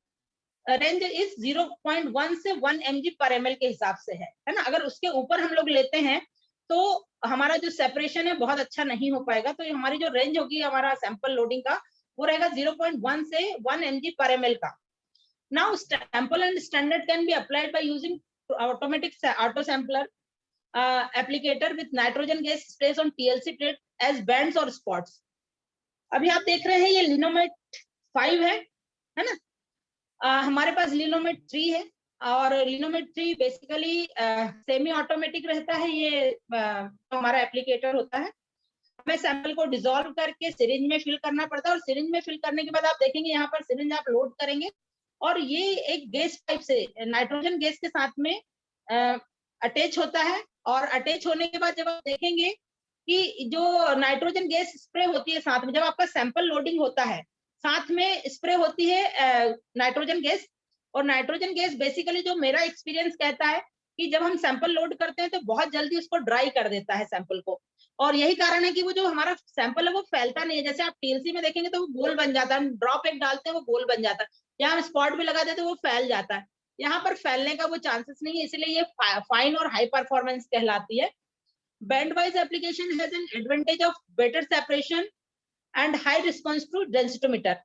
range is 0.1 से 1 mg पर ml के हिसाब से है ना। अगर उसके ऊपर हम लोग लेते हैं तो हमारा जो सेपरेशन है बहुत अच्छा नहीं हो पाएगा। तो हमारी जो रेंज होगी हमारा सैंपल लोडिंग का, वो रहेगा 0.1 से 1 mg पर ml का। Now sample and standard can be applied by using automatic auto sampler applicator with nitrogen gas sprays on TLC plate as bands or spots. अभी आप देख रहे हैं ये लिनोमेट 5 है ना। हमारे पास लिनोमेट 3 है। और लिनोमेट्री बेसिकली सेमी ऑटोमेटिक रहता है, ये हमारा एप्लीकेटर होता है। हमें सैंपल को डिसॉल्व करके सिरिंज में फिल करना पड़ता है, और सिरिंज में फिल करने के बाद आप देखेंगे यहाँ पर सिरिंज आप लोड करेंगे और ये एक गैस पाइप से नाइट्रोजन गैस के साथ में अटैच होता है। और अटैच होने के बाद जब आप देखेंगे कि जो नाइट्रोजन गैस स्प्रे होती है साथ में, जब आपका सैंपल लोडिंग होता है साथ में स्प्रे होती है नाइट्रोजन गैस। और नाइट्रोजन गैस बेसिकली जो मेरा एक्सपीरियंस कहता है कि जब हम सैंपल लोड करते हैं तो बहुत जल्दी उसको ड्राई कर देता है सैंपल को, और यही कारण है कि वो जो हमारा सैंपल है वो फैलता नहीं है। जैसे आप टीएलसी में देखेंगे तो वो गोल बन जाता है, ड्रॉप एक डालते हैं वो गोल बन जाता है, या हम स्पॉट भी लगा देते हैं वो फैल जाता है। यहाँ पर फैलने का वो चांसेस नहीं है, इसलिए ये फाइन और हाई परफॉर्मेंस कहलाती है। Band wise application has an advantage of better separation and high response to densitometer.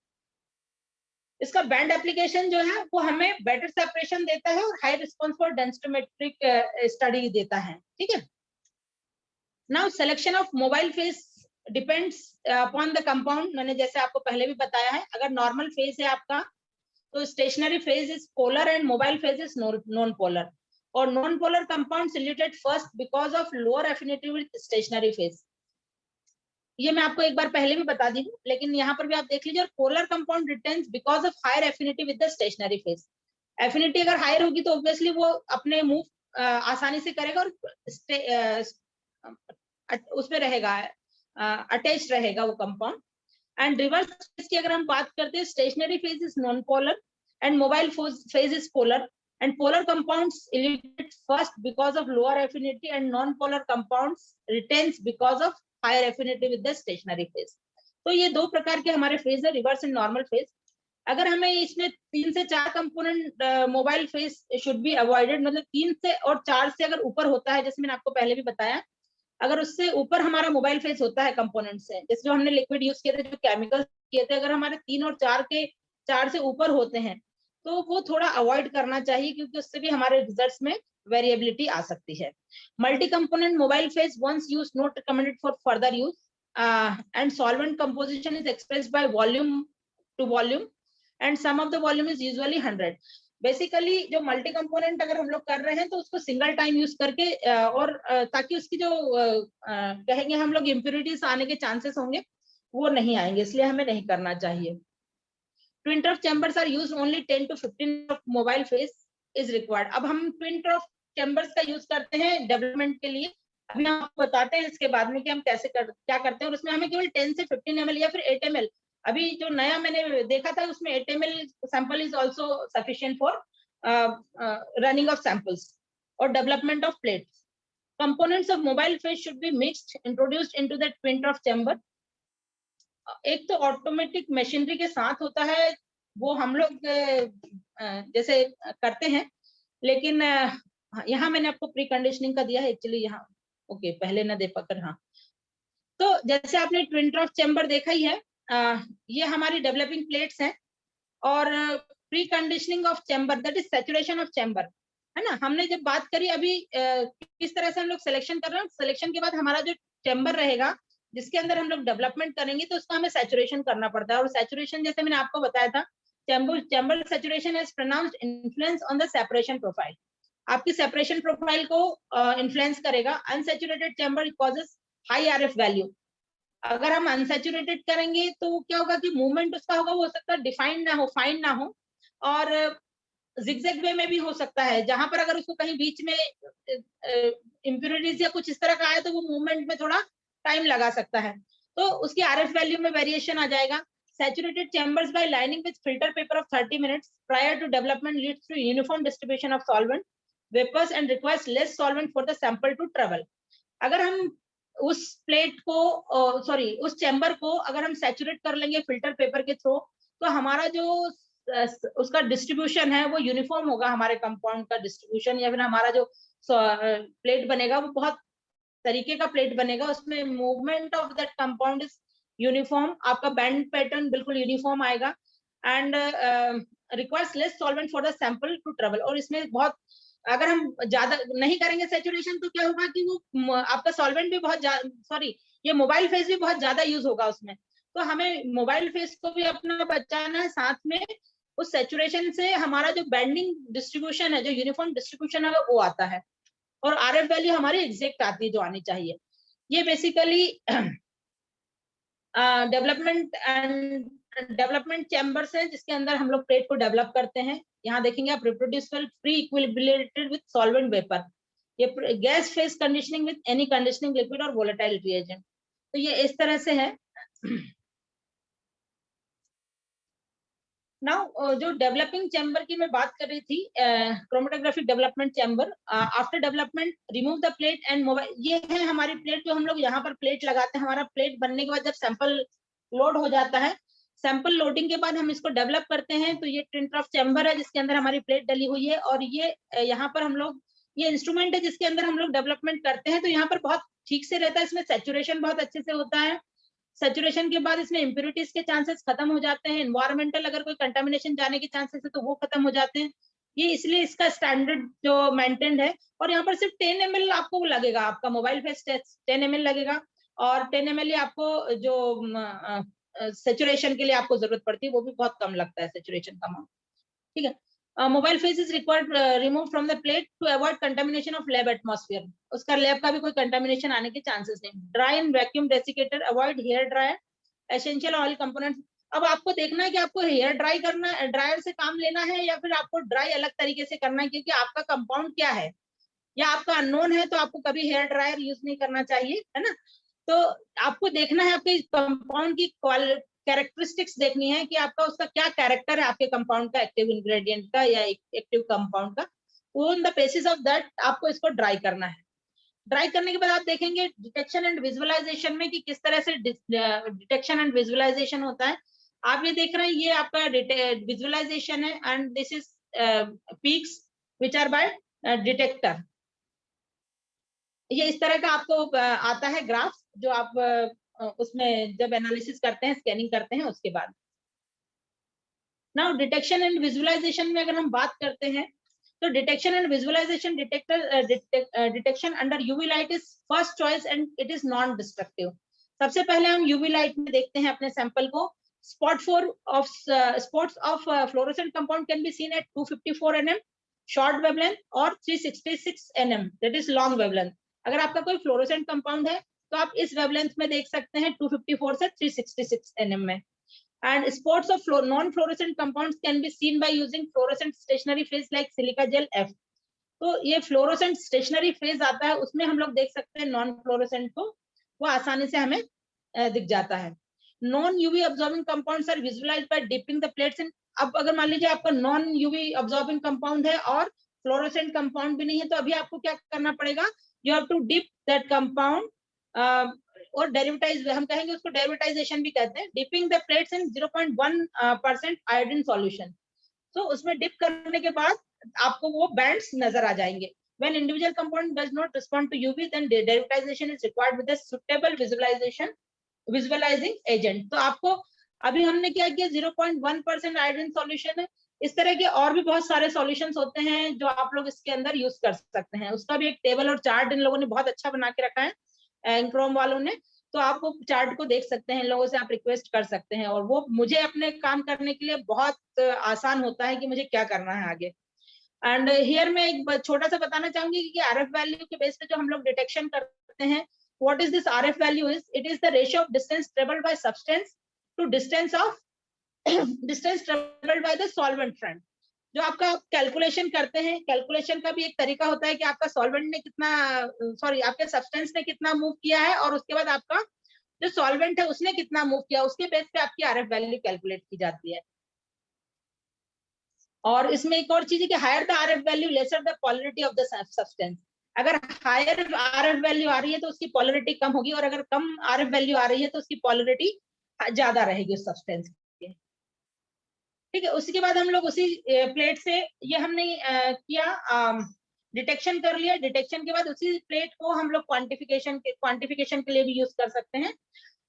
इसका बैंड एप्लीकेशन जो है वो हमें बेटर सेपरेशन देता है और high response for densitometric study देता है। ठीक है। Now selection of mobile phase depends upon the compound. मैंने जैसे आपको पहले भी बताया है, अगर नॉर्मल फेज है आपका तो stationary phase is polar and mobile phase is non polar, और non polar compound selected first because of lower affinity with stationary phase. ये मैं आपको एक बार पहले भी बता दी हूँ, लेकिन यहाँ पर भी आप देख लीजिए। और polar compound retains because of higher affinity with the stationary phase. Affinity अगर हायर होगी तो ऑब्वियसली वो अपने मूव आसानी से करेगा और उसमें रहेगा, अटैच रहेगा वो कंपाउंड। एंड रिवर्स फेज की अगर हम बात करते हैं, stationery phase is non polar and mobile phase is polar, and polar compounds eliminate first because of lower affinity and non-polar compounds retains because of higher affinity with the stationary phase। तो ये दो प्रकार के हमारे phase है, reverse and normal phase. अगर हमें इसमें 3 से 4 component mobile phase should be avoided, मतलब 3 से और 4 से अगर ऊपर होता है, जैसे मैंने आपको पहले भी बताया, अगर उससे ऊपर हमारा मोबाइल फेज होता है कंपोनेंट से, जैसे जो हमने लिक्विड यूज किए थे, जो केमिकल किए थे, अगर हमारे 3 और 4 से ऊपर होते हैं तो वो थोड़ा अवॉइड करना चाहिए, क्योंकि उससे भी हमारे रिजल्ट्स में वेरिएबिलिटी आ सकती है। Multi component mobile phase once used not recommended for further use, and solvent composition is expressed by volume to volume and sum of the volume is usually 100। Basically जो मल्टी कंपोनेंट अगर हम लोग कर रहे हैं तो उसको सिंगल टाइम यूज करके और ताकि उसकी जो कहेंगे हम लोग इम्प्योरिटीज आने के चांसेस होंगे वो नहीं आएंगे, इसलिए हमें नहीं करना चाहिए। Twin trough chambers are used only 10 to 15 mobile phase is required. अब हम ट्विन ट्रफ चैम्बर्स का यूज करते हैं डेवलपमेंट के लिए, अभी हम आपको बताते हैं इसके बाद में कि हम क्या करते हैं। और उसमें हमें केवल 10 से 15 ml या फिर 8 ml, अभी जो नया मैंने देखा था उसमें 8 ml sample is also sufficient for running of samples और development of plates. Components of mobile phase should be mixed introduced into the twin trough chamber. एक तो ऑटोमेटिक मशीनरी के साथ होता है, वो हम लोग जैसे करते हैं, लेकिन यहाँ मैंने आपको प्री कंडीशनिंग का दिया है एक्चुअली, यहाँ ओके पहले ना दे पाकर। हाँ, तो जैसे आपने ट्विन ट्रफ चैम्बर देखा ही है, ये हमारी डेवलपिंग प्लेट्स हैं, और pre conditioning of chamber that is saturation of chamber, है ना। हमने जब बात करी अभी किस तरह से हम लोग सिलेक्शन कर रहे हैं, सिलेक्शन के बाद हमारा जो चैम्बर रहेगा जिसके अंदर हम लोग डेवलपमेंट करेंगे तो उसका हमें सैचुरेशन करना पड़ता है। और सैचुरेशन जैसे मैंने आपको बताया था, chamber saturation has pronounced influence on the separation profile, आपकी सेपरेशन प्रोफाइल को इन्फ्लुएंस करेगा। Unsaturated chamber causes high RF value. अगर हम अनसैचुरेटेड करेंगे तो क्या होगा कि मूवमेंट उसका होगा, वो हो सकता है डिफाइंड ना हो, फाइन ना हो, और जिगजैग वे में भी हो सकता है, जहां पर अगर उसको कहीं बीच में इम्प्योरिटीज या कुछ इस तरह का आया तो वो मूवमेंट में थोड़ा टाइम लगा सकता है, तो उसकी आरएफ वैल्यू में वेरिएशन आ जाएगा। Saturated chambers by lining with filter paper of 30 minutes prior to development leads to uniform distribution of solvent vapors and requires less solvent for the sample to travel। अगर हम उस plate को उस chamber को अगर हम saturate कर लेंगे फिल्टर पेपर के थ्रू, तो हमारा जो उसका डिस्ट्रीब्यूशन है वो यूनिफॉर्म होगा, हमारे कंपाउंड का डिस्ट्रीब्यूशन, या फिर हमारा जो प्लेट बनेगा वो बहुत तरीके का प्लेट बनेगा, उसमें movement of that compound is uniform, आपका बैंड पैटर्न बिल्कुल यूनिफॉर्म आएगा, and requires less solvent for the sample to travel. और इसमें बहुत, अगर हम ज्यादा नहीं करेंगे सैचुरेशन तो क्या होगा कि वो आपका सॉल्वेंट भी बहुत ये मोबाइल फेज भी बहुत ज्यादा यूज होगा उसमें, तो हमें मोबाइल फेज को भी अपना बचाना है, साथ में उस सैचुरेशन से हमारा जो बैंडिंग डिस्ट्रीब्यूशन है, जो यूनिफॉर्म डिस्ट्रीब्यूशन है वो आता है, और RF वैल्यू हमारी एग्जैक्ट आती है जो आनी चाहिए। ये बेसिकली डेवलपमेंट चैम्बर्स है जिसके अंदर हम लोग प्लेट को डेवलप करते हैं। यहाँ देखेंगे आप, reproducible pre equilibrated with solvent vapour, ये gas phase conditioning with any conditioning liquid और वोलेटाइल रिएजेंट। तो ये इस तरह से है। नाउ जो डेवलपिंग चैम्बर की मैं बात कर रही थी, chromatographic development chamber, after development remove the plate and mobile, ये है हमारी प्लेट, जो हम लोग यहाँ पर प्लेट लगाते हैं। हमारा प्लेट बनने के बाद जब सैंपल लोड हो जाता है, सैंपल लोडिंग के बाद हम इसको डेवलप करते हैं। तो ये टिन ट्रफ चैम्बर है जिसके अंदर हमारी प्लेट डली हुई है, और ये यहाँ पर हम लोग, ये इंस्ट्रूमेंट है जिसके अंदर हम लोग डेवलपमेंट करते हैं। तो यहाँ पर बहुत ठीक से रहता है, इसमें सैचुरेशन बहुत अच्छे से होता है। सैचुरेशन के बाद इसमें इम्प्योरिटीज के चांसेस खत्म हो जाते हैं, एनवायरमेंटल अगर कोई कंटामिनेशन जाने के चांसेस है तो वो खत्म हो जाते हैं। ये इसलिए इसका स्टैंडर्ड जो मेंटेन्ड है। और यहाँ पर सिर्फ 10 ml आपको लगेगा, आपका मोबाइल फेस 10 ml लगेगा, और 10 ml ही आपको जो सैचुरेशन के लिए आपको जरूरत पड़ती है, वो भी बहुत कम लगता है सैचुरेशन का अमाउंट। ठीक है। Mobile phase is required remove from the plate to avoid contamination of lab atmosphere, उसका लैब का भी कोई कंटामिनेशन आने के चांसेस नहीं। Dry and vacuum desiccator, avoid hair dryer, essential oil components. अब आपको देखना है कि आपको हेयर ड्राई करना है, ड्रायर से काम लेना है, या फिर आपको ड्राई अलग तरीके से करना है, क्योंकि आपका कंपाउंड क्या है या आपका अननोन है, तो आपको कभी हेयर ड्रायर यूज नहीं करना चाहिए, है ना। तो आपको देखना है आपके कंपाउंड की कैरेक्टरिस्टिक्स देखनी है कि आपका उसका क्या कैरेक्टर है, आपके कंपाउंड का, एक्टिव इंग्रेडिएंट का या एक्टिव कंपाउंड का। On the basis of that आपको इसको ड्राई करना है। ड्राई करने के बाद आप देखेंगे डिटेक्शन एंड विजुअलाइजेशन में कि किस तरह से डिटेक्शन एंड विजुअलाइजेशन होता है। आप ये देख रहे हैं, ये आपका विजुअलाइजेशन है, and this is peaks which are by detector. ये इस तरह का आपको आता है ग्राफ, जो आप उसमें जब एनालिसिस करते हैं, स्कैनिंग करते हैं उसके बाद। नाउ डिटेक्शन एंड विजुअलाइजेशन में अगर हम बात करते हैं, तो detection and visualisation, detection under UV light is first choice and it is non destructive. सबसे पहले हम यूवी लाइट में देखते हैं अपने सैंपल को। spots of fluorescent compound can be seen at 254 nm short wavelength or 366 nm, that is long wavelength। अगर आपका कोई फ्लोरोसेंट कंपाउंड है तो आप इस वेवलेंथ में देख सकते हैं 254 से 366 nm में। And spots of non-fluorescent compounds can be seen by using fluorescent stationary phase like silica gel F। तो ये फ्लोरोसेंट स्टेशनरी फेज आता है, उसमें हम लोग देख सकते हैं नॉन फ्लोरोसेंट को, वो आसानी से हमें दिख जाता है। Non UV absorbing compounds are visualized by dipping the plates in. अब अगर मान लीजिए आपका नॉन यूवी अब्सॉर्बिंग कंपाउंड है और फ्लोरोसेंट कंपाउंड भी नहीं है, तो अभी आपको क्या करना पड़ेगा, you have to dip that compound, और डेरिवेटाइज, हम कहेंगे उसको डेरिवेटाइजेशन भी कहते हैं, dipping the plates in 0.1% iodine solution. तो उसमें डिप करने के बाद आपको वो बैंड्स नजर आ जाएंगे। When individual compound does not respond to UV, then derivatization is required with a suitable visualizing agent। तो आपको अभी हमने क्या किया, 0.1% आयोडीन सॉल्यूशन है। इस तरह के और भी बहुत सारे सॉल्यूशंस होते हैं जो आप लोग इसके अंदर यूज कर सकते हैं। उसका भी एक टेबल और चार्ट इन लोगों ने बहुत अच्छा बना के रखा है, एंक्रोम वालों ने। तो आप वो चार्ट को देख सकते हैं, लोगों से आप रिक्वेस्ट कर सकते हैं, और वो मुझे अपने काम करने के लिए बहुत आसान होता है कि मुझे क्या करना है आगे। एंड हियर मैं एक छोटा सा बताना चाहूंगी कि आरएफ वैल्यू के बेस पे जो हम लोग डिटेक्शन करते हैं, what is this RF value is, it is the ratio of distance travelled by substance to distance travelled by the solvent front. जो आपका कैलकुलेशन करते हैं, कैलकुलेशन का भी एक तरीका होता है कि आपका सॉल्वेंट ने कितना, सॉरी आपके सब्सटेंस ने कितना मूव किया है, और उसके बाद आपका जो सॉल्वेंट है उसने कितना मूव किया, उसके बेस पे आपकी आरएफ वैल्यू कैलकुलेट की जाती है। और इसमें एक और चीज है कि higher the RF value lesser the polarity of the substance. अगर हायर आरएफ वैल्यू आ रही है तो उसकी पोलरिटी कम होगी, और अगर कम आरएफ वैल्यू आ रही है तो उसकी पोलरिटी ज्यादा रहेगी उस सब्सटेंस की। ठीक है, उसके बाद हम लोग उसी प्लेट से, ये हमने किया, डिटेक्शन कर लिया। डिटेक्शन के बाद उसी प्लेट को हम लोग क्वांटिफिकेशन के लिए भी यूज कर सकते हैं।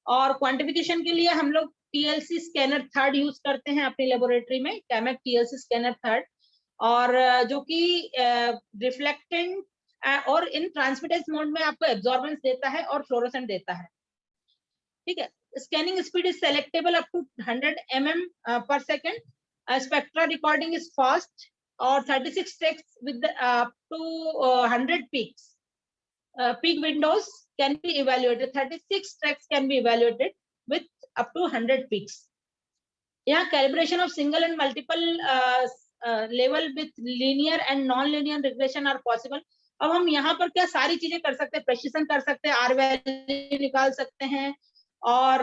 और क्वांटिफिकेशन के लिए हम लोग टीएलसी स्कैनर थर्ड यूज करते हैं अपनी लेबोरेटरी में, कैमेक टीएलसी स्कैनर थर्ड, और जो कि रिफ्लेक्टेंट और इन ट्रांसमिटेंस मोड में आपको एब्जॉर्बेंस देता है और फ्लोरोसेंट देता है। ठीक है, scanning speed is selectable up to 100 mm per second। spectra recording is fast, or 36 tracks with the, up to 100 peaks. Peak windows can be evaluated. 36 tracks can be evaluated with up to 100 peaks. यहाँ calibration of single and multiple level with linear and non-linear regression are possible. अब हम यहाँ पर क्या सारी चीजें कर सकते हैं, प्रेसिशन कर सकते हैं, आर वैल्यू निकाल सकते हैं, और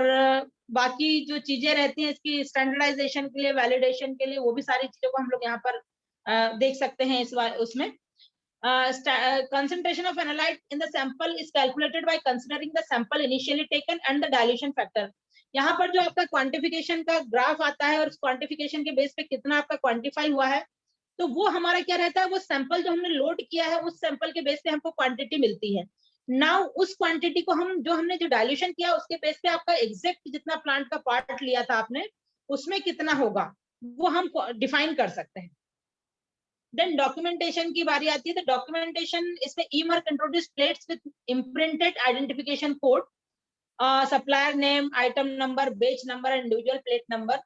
बाकी जो चीजें रहती हैं इसकी स्टैंडर्डाइजेशन के लिए, वैलिडेशन के लिए, वो भी सारी चीजों को हम लोग यहाँ पर देख सकते हैं इस उसमें. Concentration of analyte in the sample is calculated by considering the sample initially taken and the dilution factor. यहाँ पर जो आपका क्वांटिफिकेशन का ग्राफ आता है और उस क्वांटिफिकेशन के बेस पे कितना आपका क्वांटिफाई हुआ है, तो वो हमारा क्या रहता है, वो सैंपल जो हमने लोड किया है उस सैंपल के बेस पे हमको क्वांटिटी मिलती है. नाउ उस क्वांटिटी को हम हमने जो डायल्यूशन किया उसके बेस पे आपका एग्जैक्ट जितना प्लांट का पार्ट लिया था आपने, उसमें कितना होगा वो हम डिफाइन कर सकते हैं. देन डॉक्यूमेंटेशन की बारी आती है. तो डॉक्यूमेंटेशन इसमें e mark introduce plates with imprinted identification code, supplier name, item number, batch number, individual plate number,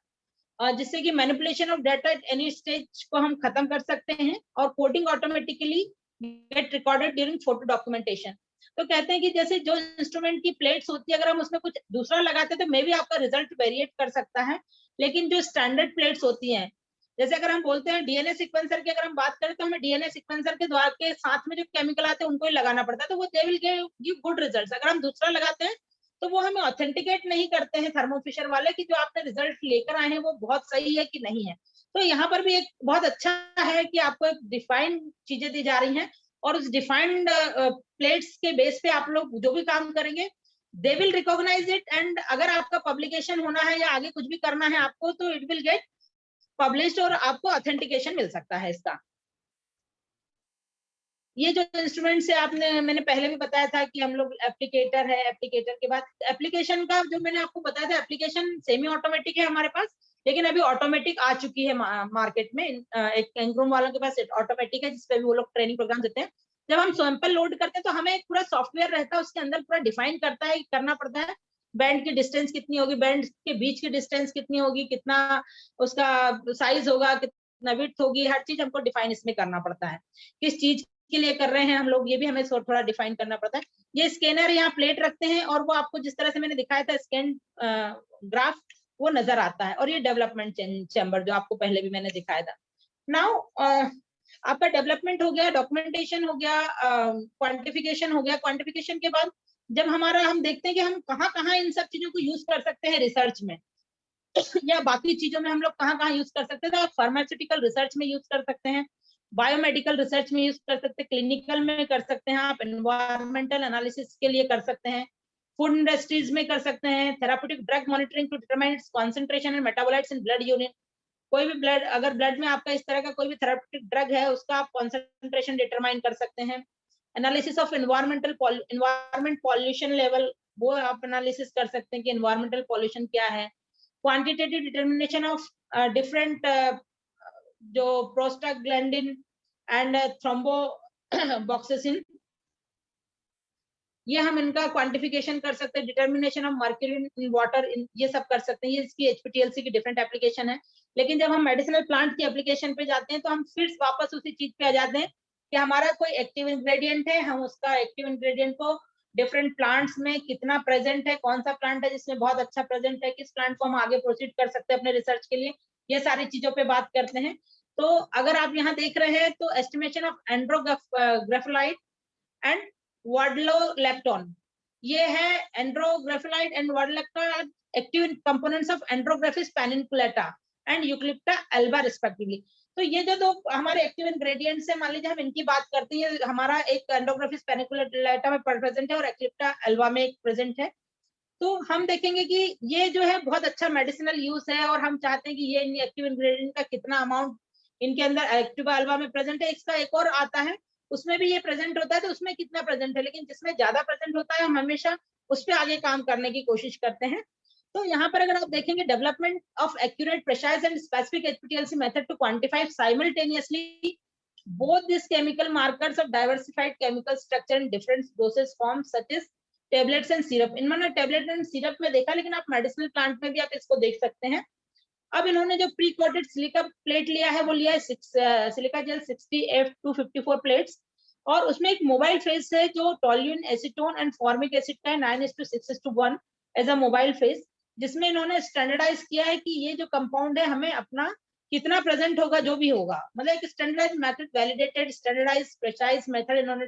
जिससे कि manipulation of data at any stage को हम खत्म कर सकते हैं, और coding automatically get recorded during photo documentation. तो कहते हैं कि जैसे जो इंस्ट्रूमेंट की प्लेट्स होती है, अगर हम उसमें कुछ दूसरा लगाते हैं तो मे भी आपका रिजल्ट वेरिएट कर सकता है, लेकिन जो स्टैंडर्ड प्लेट्स होती हैं, जैसे अगर हम बोलते हैं डीएनए सीक्वेंसर की अगर हम बात करें, तो हमें डीएनए सीक्वेंसर के द्वारा के साथ में जो केमिकल आते हैं उनको ही लगाना पड़ता है, तो वो they will give good results. अगर हम दूसरा लगाते हैं तो वो हमें ऑथेंटिकेट नहीं करते हैं थर्मो फिशर वाले कि जो आपने रिजल्ट लेकर आए हैं वो बहुत सही है कि नहीं है. तो यहाँ पर भी एक बहुत अच्छा है कि आपको एक डिफाइंड चीजें दी जा रही हैं, और उस डिफाइंड प्लेट्स के बेस पे आप लोग जो भी काम करेंगे they will recognise it, and अगर आपका पब्लिकेशन होना है या आगे कुछ भी करना है आपको, तो इट विल गेट पब्लिश्ड और आपको ऑथेंटिकेशन मिल सकता है इसका. ये जो इंस्ट्रूमेंट से आपने, मैंने पहले भी बताया था कि हम लोग एप्लीकेटर है, एप्लीकेटर के बाद एप्लीकेशन का जो मैंने आपको बताया था, एप्लीकेशन सेमी ऑटोमेटिक है हमारे पास, लेकिन अभी ऑटोमेटिक आ चुकी है मार्केट में. एक एंग्रोम वालों के पास ऑटोमेटिक है जिसपे भी वो लोग ट्रेनिंग प्रोग्राम देते हैं. जब हम सैंपल लोड करते हैं तो हमें एक पूरा सॉफ्टवेयर रहता है, उसके अंदर पूरा डिफाइन करता है, करना पड़ता है बैंड की डिस्टेंस कितनी होगी, बैंड के बीच की डिस्टेंस कितनी होगी, कितना उसका साइज होगा, कितना विड्थ होगी, हर चीज हमको डिफाइन इसमें करना पड़ता है. किस चीज के लिए कर रहे हैं हम लोग, ये भी हमें थोड़ा डिफाइन करना पड़ता है. ये स्कैनर यहाँ प्लेट रखते हैं और वो आपको जिस तरह से मैंने दिखाया था स्कैन ग्राफ वो नजर आता है, और ये डेवलपमेंट चैम्बर जो आपको पहले भी मैंने दिखाया था. नाउ आपका डेवलपमेंट हो गया, डॉक्यूमेंटेशन हो गया, क्वांटिफिकेशन हो गया. क्वांटिफिकेशन के बाद जब हमारा हम देखते हैं कि हम कहाँ इन सब चीजों को यूज कर सकते हैं रिसर्च में या बाकी चीजों में हम लोग कहाँ यूज कर सकते हैं, तो आप फार्मास्यूटिकल रिसर्च में यूज कर सकते हैं, बायोमेडिकल रिसर्च में यूज कर सकते हैं, क्लिनिकल में कर सकते हैं, आप एनवायरमेंटल एनालिसिस के लिए कर सकते हैं, फूड इंडस्ट्रीज में कर सकते हैं, therapeutic drug monitoring to determine its concentration and metabolites in blood unit. कोई भी ब्लड, अगर ब्लड में आपका इस तरह का कोई भी थेराप्यूटिक ड्रग है उसका आप कंसंट्रेशन डिटरमाइन कर सकते हैं. Analysis of environment pollution level, वो आप एनालिसिस कर सकते हैं कि एनवायरमेंटल पॉल्यूशन क्या है. क्वांटिटेटिव डिटर्मिनेशन ऑफ डिफरेंट जो प्रोस्टाग्लैंडिन एंड थ्रोम्बोबॉक्सिन, ये हम इनका क्वांटिफिकेशन कर सकते हैं. Determination of mercury in water, ये सब कर सकते हैं. ये इसकी एचपीटीएलसी की डिफरेंट एप्लीकेशन है. लेकिन जब हम मेडिसिनल प्लांट की एप्लीकेशन पे जाते हैं तो हम फिर वापस उसी चीज पे आ जाते हैं कि हमारा कोई एक्टिव इंग्रेडिएंट है, हम उसका एक्टिव इंग्रेडिएंट को डिफरेंट प्लांट्स में कितना प्रेजेंट है, कौन सा प्लांट है जिसमें बहुत अच्छा प्रेजेंट है, किस प्लांट को हम आगे प्रोसीड कर सकते हैं अपने रिसर्च के लिए, ये सारी चीजों पे बात करते हैं. तो अगर आप यहाँ देख रहे हैं तो estimation of andrographolide and wedelolactone, ये है andrographolide and wedelolactone active components of Andrographis paniculata and Eclipta alba respectively. तो ये जो दो हमारे एक्टिव इंग्रेडिएंट्स है, मान लीजिए हम इनकी बात करते हैं, हमारा एक एंड्रोग्राफिस पैनिनकुलेटा में प्रेजेंट है और एक्लिप्टा एल्बा में एक प्रेजेंट है. तो हम देखेंगे कि ये जो है बहुत अच्छा मेडिसिनल यूज है, और हम चाहते हैं कि ये एक्टिव इंग्रेडिएंट का कितना अमाउंट इनके अंदर एक्टिव एल्बा में प्रेजेंट है. इसका एक और आता है उसमें भी ये प्रेजेंट होता है, तो उसमें कितना प्रेजेंट है, लेकिन जिसमें ज्यादा प्रेजेंट होता है हम हमेशा उस पर आगे काम करने की कोशिश करते हैं. तो यहाँ पर अगर आप देखेंगे development of accurate precise and specific HPTLC method to quantify simultaneously both these chemical markers of diversified chemical structure in different dosage forms such as tablets and syrup. इन्होंने टेबलेट एंड सिरप में देखा, लेकिन आप medicinal plant में भी आप इसको देख सकते हैं. अब इन्होंने जो प्री कोटेड सिलिका प्लेट लिया है वो लिया है सिलिका जेल 60F254 प्लेट्स, और उसमें एक मोबाइल फेस है जो toluene acetone and formic acid का है 9:6:1 एज अ मोबाइल फेस, जिसमें इन्होंने स्टैंडर्डाइज किया है कि ये जो कंपाउंड है हमें अपना कितना प्रेजेंट होगा जो भी होगा, मतलब एक standardise method, validated standardise precise method इन्होंने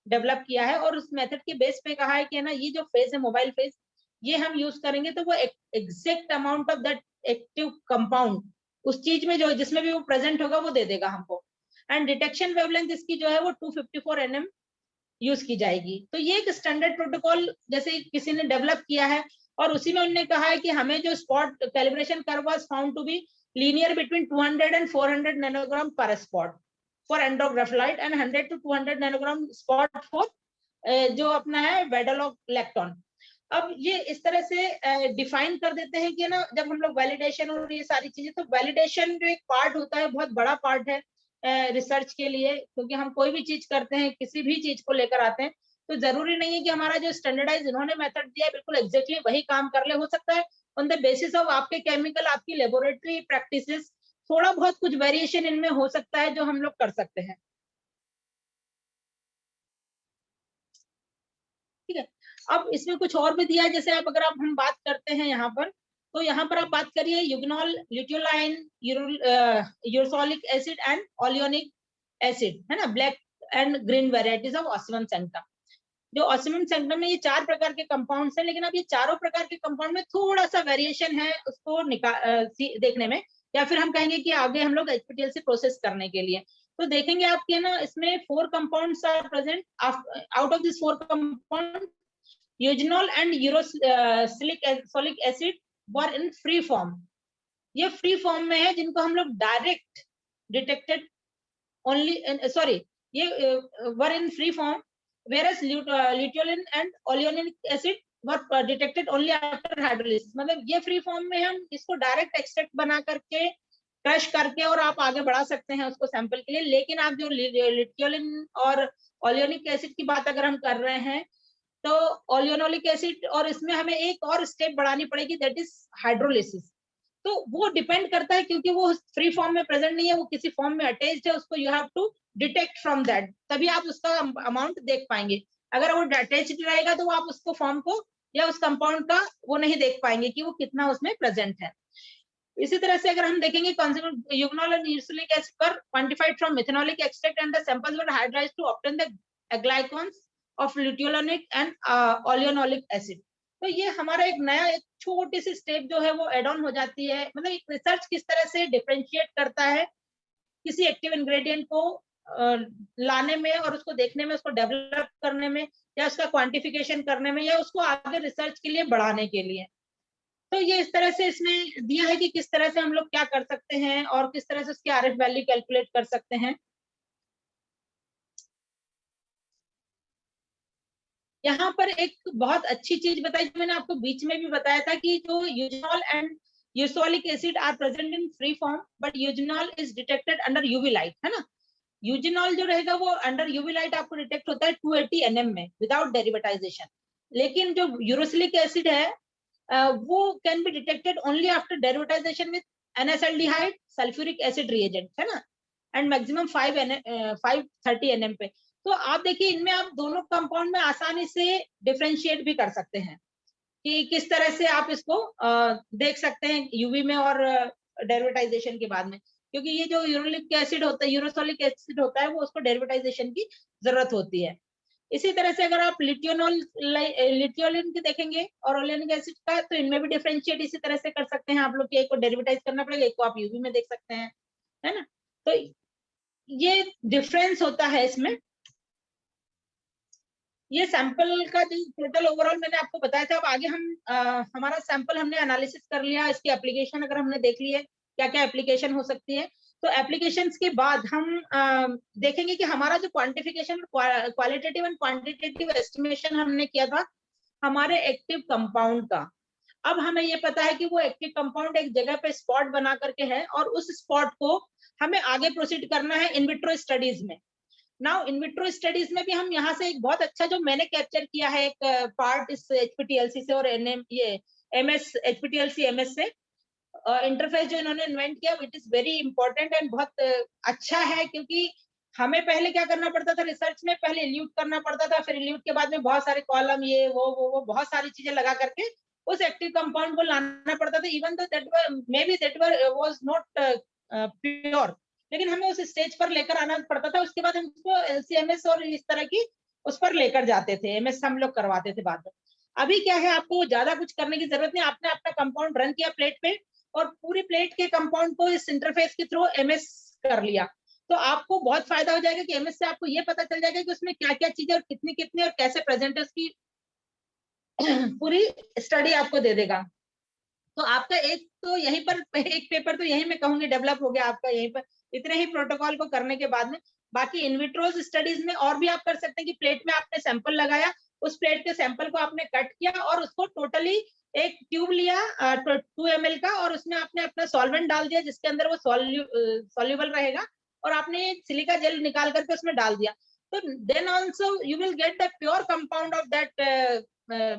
डेवलप किया है, और उस मेथड के बेस पे कहा है कि ना ये जो फेस है मोबाइल फेस ये हम यूज करेंगे तो वो exact amount of that active compound उस चीज में जो जिसमें भी वो प्रेजेंट होगा वो दे देगा हमको। एंड डिटेक्शन वेवलेंथ इसकी जो है वो 254 nm यूज की जाएगी। तो ये एक स्टैंडर्ड प्रोटोकॉल जैसे किसी ने डेवलप किया है, और उसी में उन्होंने कहा है कि हमें जो spot calibration curve was found to be linear between 200 and 400 nanogram per spot for andrographolide and 100 to 200 nanogram spot for जो अपना है वेडोलैक्टोन। अब ये इस तरह से डिफाइन कर देते हैं कि ना जब हम लोग वैलिडेशन और ये सारी चीजें, तो वैलिडेशन जो एक पार्ट होता है बहुत बड़ा पार्ट है रिसर्च के लिए, क्योंकि हम कोई भी चीज करते हैं, किसी भी चीज को लेकर आते हैं, तो जरूरी नहीं है कि हमारा जो स्टैंडर्डाइज इन्होंने मेथड दिया है बिल्कुल एग्जैक्टली वही काम कर ले। हो सकता है ऑन द बेसिस ऑफ आपके केमिकल, आपकी लेबोरेटरी प्रैक्टिसेस, थोड़ा बहुत कुछ वेरिएशन इनमें हो सकता है जो हम लोग कर सकते हैं। ठीक है, अब इसमें कुछ और भी दिया है, जैसे अब अगर आप हम बात करते हैं यहाँ पर, तो यहाँ पर आप बात करिए यूग्नॉल, ल्यूटियोलाइन, यूरोसोलिक एसिड एंड ओलियोनिक एसिड, है ना, black and green varieties of osmium sanctum. जो ऑस्मियम सैंक्टम में ये 4 प्रकार के कंपाउंड्स हैं, लेकिन अब ये चारों प्रकार के कंपाउंड में थोड़ा सा वेरिएशन है उसको देखने में, या फिर हम कहेंगे कि आगे हम लोग एचपीटीएल से प्रोसेस करने के लिए। तो देखेंगे आपके ना इसमें 4 compounds are present. Out of this 4 compound, eugenol and ursolic acid were in free form, ये फ्री फॉर्म में है, जिनको हम लोग डायरेक्ट डिटेक्टेड ओनली, सॉरी, ये were in free form, whereas luteolin and oleonic acid were detected only after hydrolysis। मतलब ये free form में हम इसको डायरेक्ट एक्सट्रैक्ट बना करके क्रश करके और आप आगे बढ़ा सकते हैं उसको सैंपल के लिए। लेकिन आप जो लिटियोलिन और ओलियोनिक एसिड की बात अगर हम कर रहे हैं, तो ओलियोनोलिक एसिड और इसमें हमें एक और स्टेप बढ़ानी पड़ेगी, दैट इज हाइड्रोलिसिस। तो वो डिपेंड करता है, क्योंकि वो फ्री फॉर्म में प्रेजेंट नहीं है, वो किसी फॉर्म में अटैच्ड है, उसको you have to detect from that, तभी आप उसका अमाउंट देख पाएंगे। अगर वो अटैच्ड रहेगा तो आप उसको फॉर्म को या उस कंपाउंड का वो नहीं देख पाएंगे कि वो कितना उसमें प्रेजेंट है। इसी तरह से अगर हम देखेंगे eugenol and ursolic acid were quantified from methanolic extract and the samples were hydrolysed to obtain the glycones of luteolic and oleanolic acid. तो ये हमारा एक नया एक छोटी सी स्टेप जो है वो एड ऑन हो जाती है। मतलब एक रिसर्च किस तरह से डिफरेंशिएट करता है किसी एक्टिव इंग्रेडिएंट को लाने में और उसको देखने में, उसको डेवलप करने में, या उसका क्वांटिफिकेशन करने में, या उसको आगे रिसर्च के लिए बढ़ाने के लिए। तो ये इस तरह से इसमें दिया है कि किस तरह से हम लोग क्या कर सकते हैं और किस तरह से उसकी आरएफ वैल्यू कैलकुलेट कर सकते हैं। यहाँ पर एक बहुत अच्छी चीज बताई जो मैंने आपको बीच में भी बताया था कि जो eugenol and ursolic acid are present in free form, but eugenol is detected under UV light, है ना। यूजिनॉल जो रहेगा वो अंडर यूवी लाइट आपको डिटेक्ट होता है 280 nm में विदाउट डेरिवेटाइजेशन। लेकिन जो यूरोसिलिक एसिड है वो can be detected only after derivatisation with anisaldehyde sulphuric acid reagent, है ना, एंड मैक्सिमम 530 nm पे। तो आप देखिए इनमें आप दोनों कंपाउंड में आसानी से डिफरेंशिएट भी कर सकते हैं कि किस तरह से आप इसको देख सकते हैं यूवी में और डेरिवेटाइजेशन के बाद में, क्योंकि ये जो यूरोलिक एसिड होता है, यूरोसोलिक एसिड होता है, वो उसको डेरिवेटाइजेशन की जरूरत होती है। इसी तरह से अगर आप लिटियोलिन की देखेंगे और ओलियोनिक एसिड का, तो इनमें भी डिफरेंशिएट इसी तरह से कर सकते हैं आप लोग, एक को डेरिवेटाइज करना पड़ेगा, एक को आप यूवी में देख सकते हैं, है ना। तो ये डिफरेंस होता है इसमें। ये सैंपल का जो टोटल ओवरऑल मैंने आपको बताया था। अब आगे हम हमारा सैंपल हमने एनालिसिस कर लिया, इसकी एप्लीकेशन अगर हमने देख ली है क्या क्या एप्लीकेशन हो सकती है, तो एप्लीकेशंस के बाद हम देखेंगे कि हमारा जो quantification, qualitative and quantitative estimation हमने किया था हमारे एक्टिव कंपाउंड का, अब हमें ये पता है कि वो एक्टिव कंपाउंड एक जगह पे स्पॉट बना करके है और उस स्पॉट को हमें आगे प्रोसीड करना है इन विट्रो स्टडीज में। नाउ इन विट्रो स्टडीज में भी हम यहाँ से एक बहुत अच्छा जो मैंने कैप्चर किया है एक पार्ट इस एचपीटीएलसी से और एनएम ये एमएस एचपीटीएलसी एमएस से, इंटरफेस जो इन्होंने इन्वेंट किया it is very important and बहुत अच्छा है, क्योंकि हमें पहले क्या करना पड़ता था रिसर्च में, पहले इल्यूट करना पड़ता था, फिर इल्यूट के बाद में बहुत सारे कॉलम ये वो बहुत सारी चीजें लगा करके उस एक्टिव कंपाउंड को लाना पड़ता था, even though that may be that was not pure, लेकिन हमें उस स्टेज पर लेकर आना पड़ता था। उसके बाद हम उसको एलसीएमएस और इस तरह की उस पर लेकर जाते थे, एमएस हम लोग करवाते थे बाद में। अभी क्या है, आपको ज्यादा कुछ करने की जरूरत नहीं, आपने अपना कंपाउंड रन किया प्लेट पे और पूरी प्लेट के कंपाउंड को इस इंटरफेस के थ्रू एमएस कर लिया, तो आपको बहुत फायदा हो जाएगा कि एमएस से आपको ये पता चल जाएगा कि उसमें क्या क्या चीजें और कितनी कितनी और कैसे प्रेजेंट है उसकी पूरी स्टडी आपको दे देगा। तो आपका एक तो यहीं पर एक पेपर तो यहीं मैं कहूंगी डेवलप हो गया आपका यहीं पर, इतने ही प्रोटोकॉल को करने के बाद में। बाकी इनविट्रोज स्टडीज में और भी आप कर सकते हैं कि प्लेट में आपने सैंपल लगाया, उस प्लेट के सैंपल को आपने कट किया और उसको टोटली एक ट्यूब लिया 2 ml का, और उसमें आपने अपना सॉल्वेंट डाल दिया जिसके अंदर वो सॉल्यूबल रहेगा, और आपने सिलिका जेल निकाल करके उसमें डाल दिया, तो then also you will get the pure compound of that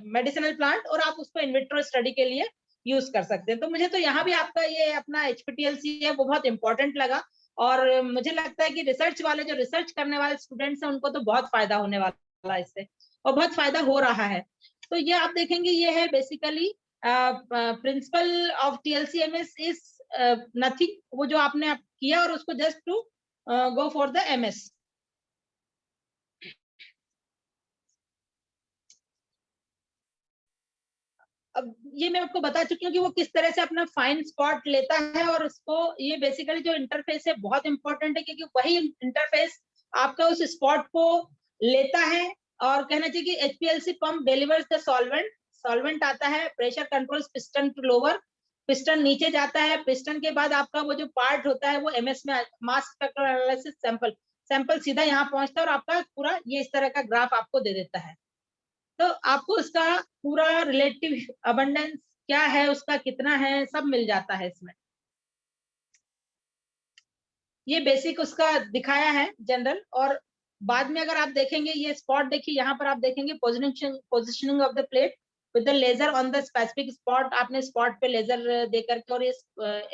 medicinal plant, और आप उसको इनविट्रो स्टडी के लिए यूज कर सकते हैं। तो मुझे तो यहाँ भी आपका ये अपना HPTLC है वो बहुत इंपॉर्टेंट लगा, और मुझे लगता है कि रिसर्च वाले जो रिसर्च करने वाले स्टूडेंट्स हैं उनको तो बहुत फायदा होने वाला है इससे, और बहुत फायदा हो रहा है। तो ये आप देखेंगे ये है basically principle of TLCMS is nothing, वो जो आपने किया और उसको just to go for the MS। अब ये मैं आपको बता चुकी हूँ कि वो किस तरह से अपना फाइन स्पॉट लेता है, और उसको ये बेसिकली जो इंटरफेस है बहुत इंपॉर्टेंट है, क्योंकि वही इंटरफेस आपका उस स्पॉट को लेता है, और कहना चाहिए कि HPLC pump delivers the solvent, solvent आता है, pressure controls piston to lower, piston नीचे जाता है, पिस्टन के बाद आपका वो जो पार्ट होता है वो MS में मास स्पेक्ट्रल एनालिसिस सैंपल, सैंपल सीधा यहाँ पहुंचता है और आपका पूरा ये इस तरह का ग्राफ आपको दे देता है। तो आपको उसका पूरा रिलेटिव अबंडेंस क्या है, उसका कितना है, सब मिल जाता है इसमें। ये बेसिक उसका दिखाया है जनरल, और बाद में अगर आप देखेंगे ये स्पॉट देखिए, यहाँ पर आप देखेंगे positioning of the plate with the laser on the specific spot, आपने स्पॉट पे लेजर दे करके, और इस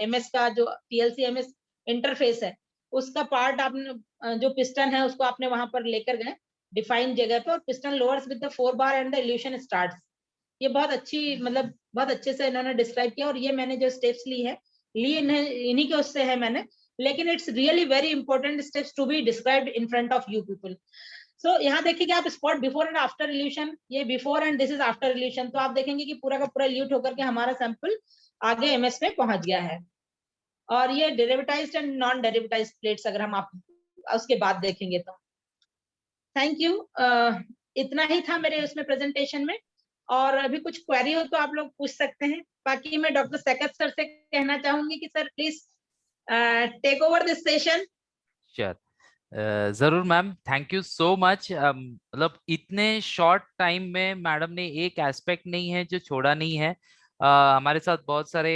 MS का जो TLCMS इंटरफेस है उसका पार्ट आपने जो पिस्टन है उसको आपने वहां पर लेकर गए डिफाइन जगह पे, और piston lowers with the 4 bar and the evolution starts. ये बहुत अच्छी मतलब बहुत अच्छे से इन्होंने डिस्क्राइब किया, और ये मैंने जो स्टेप्स ली इन्हीं के उससे है मैंने, लेकिन it's really very important steps to be described in front of you people. So यहाँ देखिए कि आप spot before and after elution, ये before and this is after elution, तो आप देखेंगे कि पूरा का पूरा इल्यूट होकर के हमारा सैंपल आगे MS में पहुंच गया है। और ये डेरिवेटाइज्ड एंड नॉन डेरिवेटाइज्ड प्लेट्स अगर हम आप उसके बाद देखेंगे तो थैंक यू। इतना ही था मेरे उसमें प्रेजेंटेशन में, और अभी कुछ क्वेरी हो तो आप लोग पूछ सकते हैं। बाकी मैं डॉक्टर सकत सर से कहना चाहूंगी कि sir please take over this session. Sure, जरूर ma'am, thank you so much. मतलब इतने शॉर्ट टाइम में मैडम ने एक एस्पेक्ट नहीं है जो छोड़ा नहीं है। हमारे साथ बहुत सारे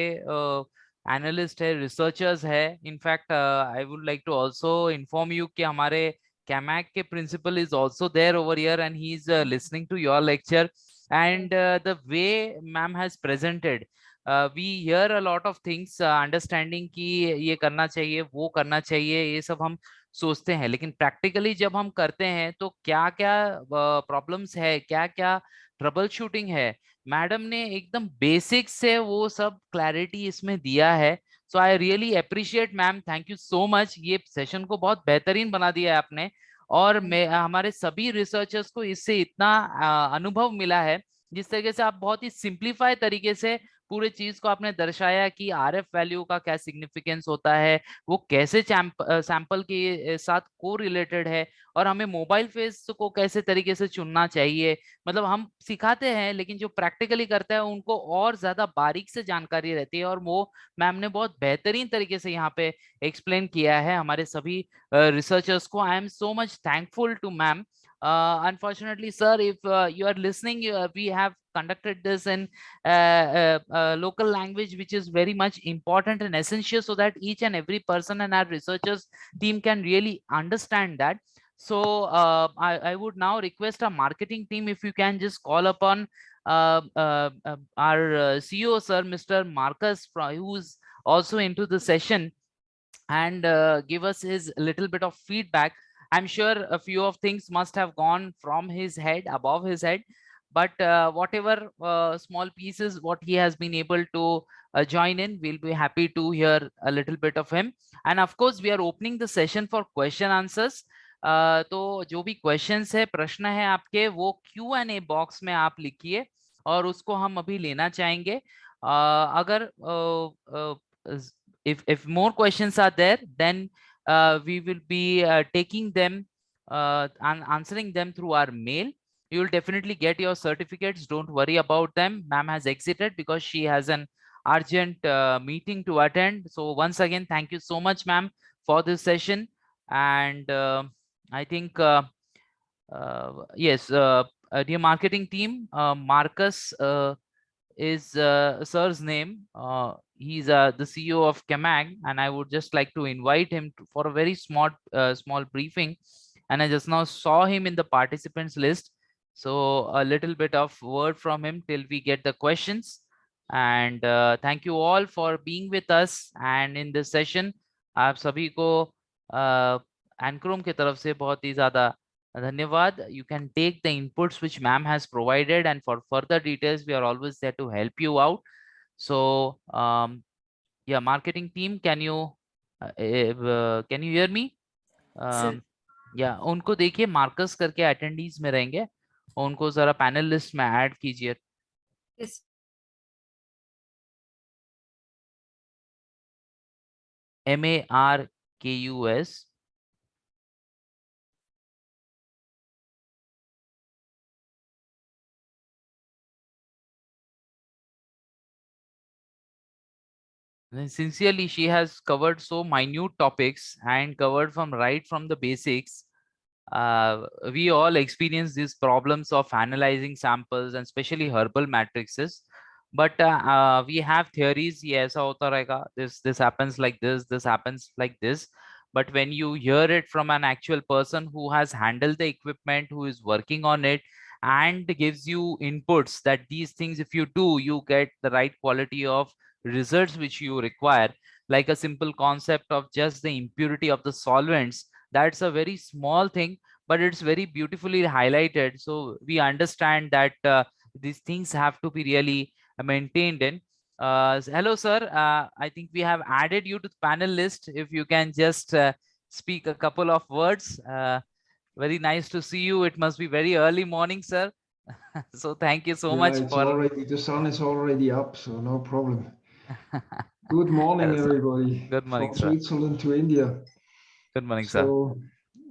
एनालिस्ट है, रिसर्चर्स है। In fact I would like to also inform you कि हमारे कैमैक के principal is also there over here and he is listening to your lecture and the way ma'am has presented we hear a lot of things, understanding कि ये करना चाहिए वो करना चाहिए, ये सब हम सोचते हैं, लेकिन प्रैक्टिकली जब हम करते हैं तो क्या क्या प्रॉब्लम्स है, क्या क्या ट्रबल शूटिंग है, मैडम ने एकदम बेसिक से वो सब क्लैरिटी इसमें दिया है। So I really appreciate ma'am, thank you so much. ये सेशन को बहुत बेहतरीन बना दिया है आपने, और मैं हमारे सभी रिसर्चर्स को इससे इतना अनुभव मिला है, जिस तरीके से आप बहुत ही सिंप्लीफाई तरीके से पूरे चीज को आपने दर्शाया कि RF वैल्यू का क्या सिग्निफिकेंस होता है, वो कैसे सैंपल के साथ को रिलेटेड है, और हमें मोबाइल फेस को कैसे तरीके से चुनना चाहिए। मतलब हम सिखाते हैं लेकिन जो प्रैक्टिकली करते हैं उनको और ज्यादा बारीक से जानकारी रहती है, और वो मैम ने बहुत बेहतरीन तरीके से यहाँ पे एक्सप्लेन किया है हमारे सभी रिसर्चर्स को। I am so much thankful to ma'am. Unfortunately, sir, if you are listening, we have conducted this in local language, which is very much important and essential, so that each and every person and our researchers team can really understand that. So I would now request our marketing team if you can just call upon our CEO, sir, Mr. Marcus, who's also into the session and give us his little bit of feedback. I'm sure a few of things must have gone from his head, above his head, but whatever small pieces what he has been able to join in, we'll be happy to hear a little bit of him. And of course we are opening the session for question answers. तो जो भी questions है, प्रश्न है आपके, वो Q&A box में आप लिखिए और उसको हम अभी लेना चाहेंगे. अगर if more questions are there, then we will be taking them and answering them through our mail. You will definitely get your certificates. Don't worry about them. Ma'am has exited because she has an urgent meeting to attend. So once again, thank you so much, ma'am, for this session. And I think yes, dear marketing team, Marcus is sir's name. He's the CEO of Kemag, and I would just like to invite him for a very small briefing. And I just now saw him in the participants list, so a little bit of word from him till we get the questions. And thank you all for being with us. And in this session, आप सभी को एनक्रोम की तरफ से बहुत ही ज़्यादा धन्यवाद. You can take the inputs which ma'am has provided, and for further details we are always there to help you out. So yeah, marketing team, can you hear me? Sir. या उनको देखिए मार्कस करके attendees में रहेंगे, उनको जरा panel list में add कीजिए. Yes. MARKUS. Sincerely, she has covered so minute topics and covered right from the basics. We all experience these problems of analyzing samples and especially herbal matrices. But we have theories. Yes, this happens like this happens like this. But when you hear it from an actual person who has handled the equipment, who is working on it, and gives you inputs that these things, if you do, you get the right quality of results which you require, like a simple concept of just the impurity of the solvents. That's a very small thing, but it's very beautifully highlighted. So we understand that these things have to be really maintained in. Hello, sir. I think we have added you to the panel list. If you can just speak a couple of words. Very nice to see you. It must be very early morning, sir. So thank you so much it's for. Already, the sun is already up, so no problem. Good morning, Yes, sir. everybody. Good morning, From sir. Switzerland to India. Good morning, sir. So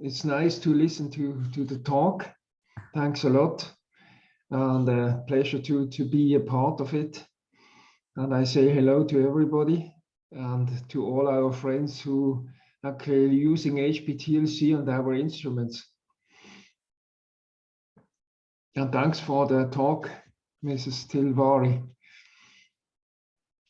it's nice to listen to the talk. Thanks a lot, and a pleasure to be a part of it. And I say hello to everybody and to all our friends who are clearly using HPTLC and our instruments. And thanks for the talk, Mrs. Tilvari.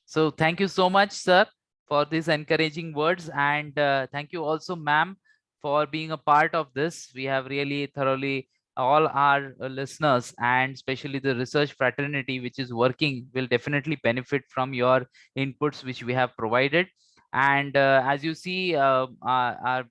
So thank you so much, sir, for these encouraging words. And thank you also, ma'am, for being a part of this. We have really thoroughly, all our listeners and especially the research fraternity which is working will definitely benefit from your inputs which we have provided. And as you see, our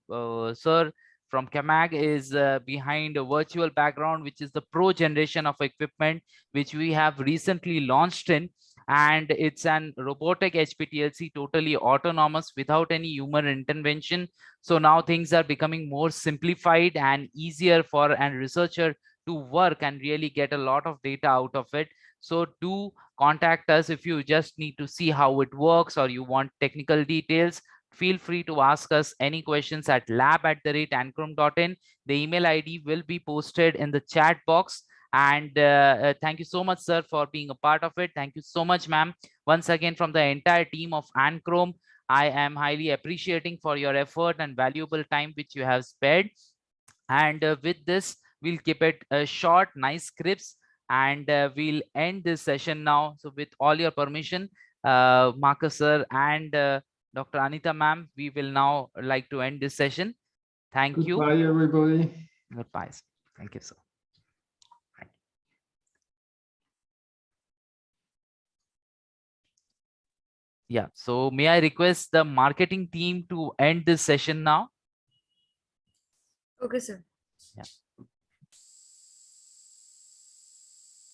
sir from Kemag is behind a virtual background, which is the pro generation of equipment which we have recently launched in. And it's an robotic HPTLC, totally autonomous without any human intervention. So now things are becoming more simplified and easier for a researcher to work and really get a lot of data out of it. So do contact us if you just need to see how it works or you want technical details. Feel free to ask us any questions at lab@ancrom.in. The email ID will be posted in the chat box. And thank you so much, sir, for being a part of it. Thank you so much, ma'am. Once again, from the entire team of Ancrom, I am highly appreciating for your effort and valuable time which you have spared. And with this, we'll keep it short, nice scripts, and we'll end this session now. So with all your permission, Marcus sir and Dr. Anita ma'am, we will now like to end this session. Thank you. Goodbye, everybody. Goodbye. Thank you, sir. Yeah. So may I request the marketing team to end this session now? Okay, sir. Yeah.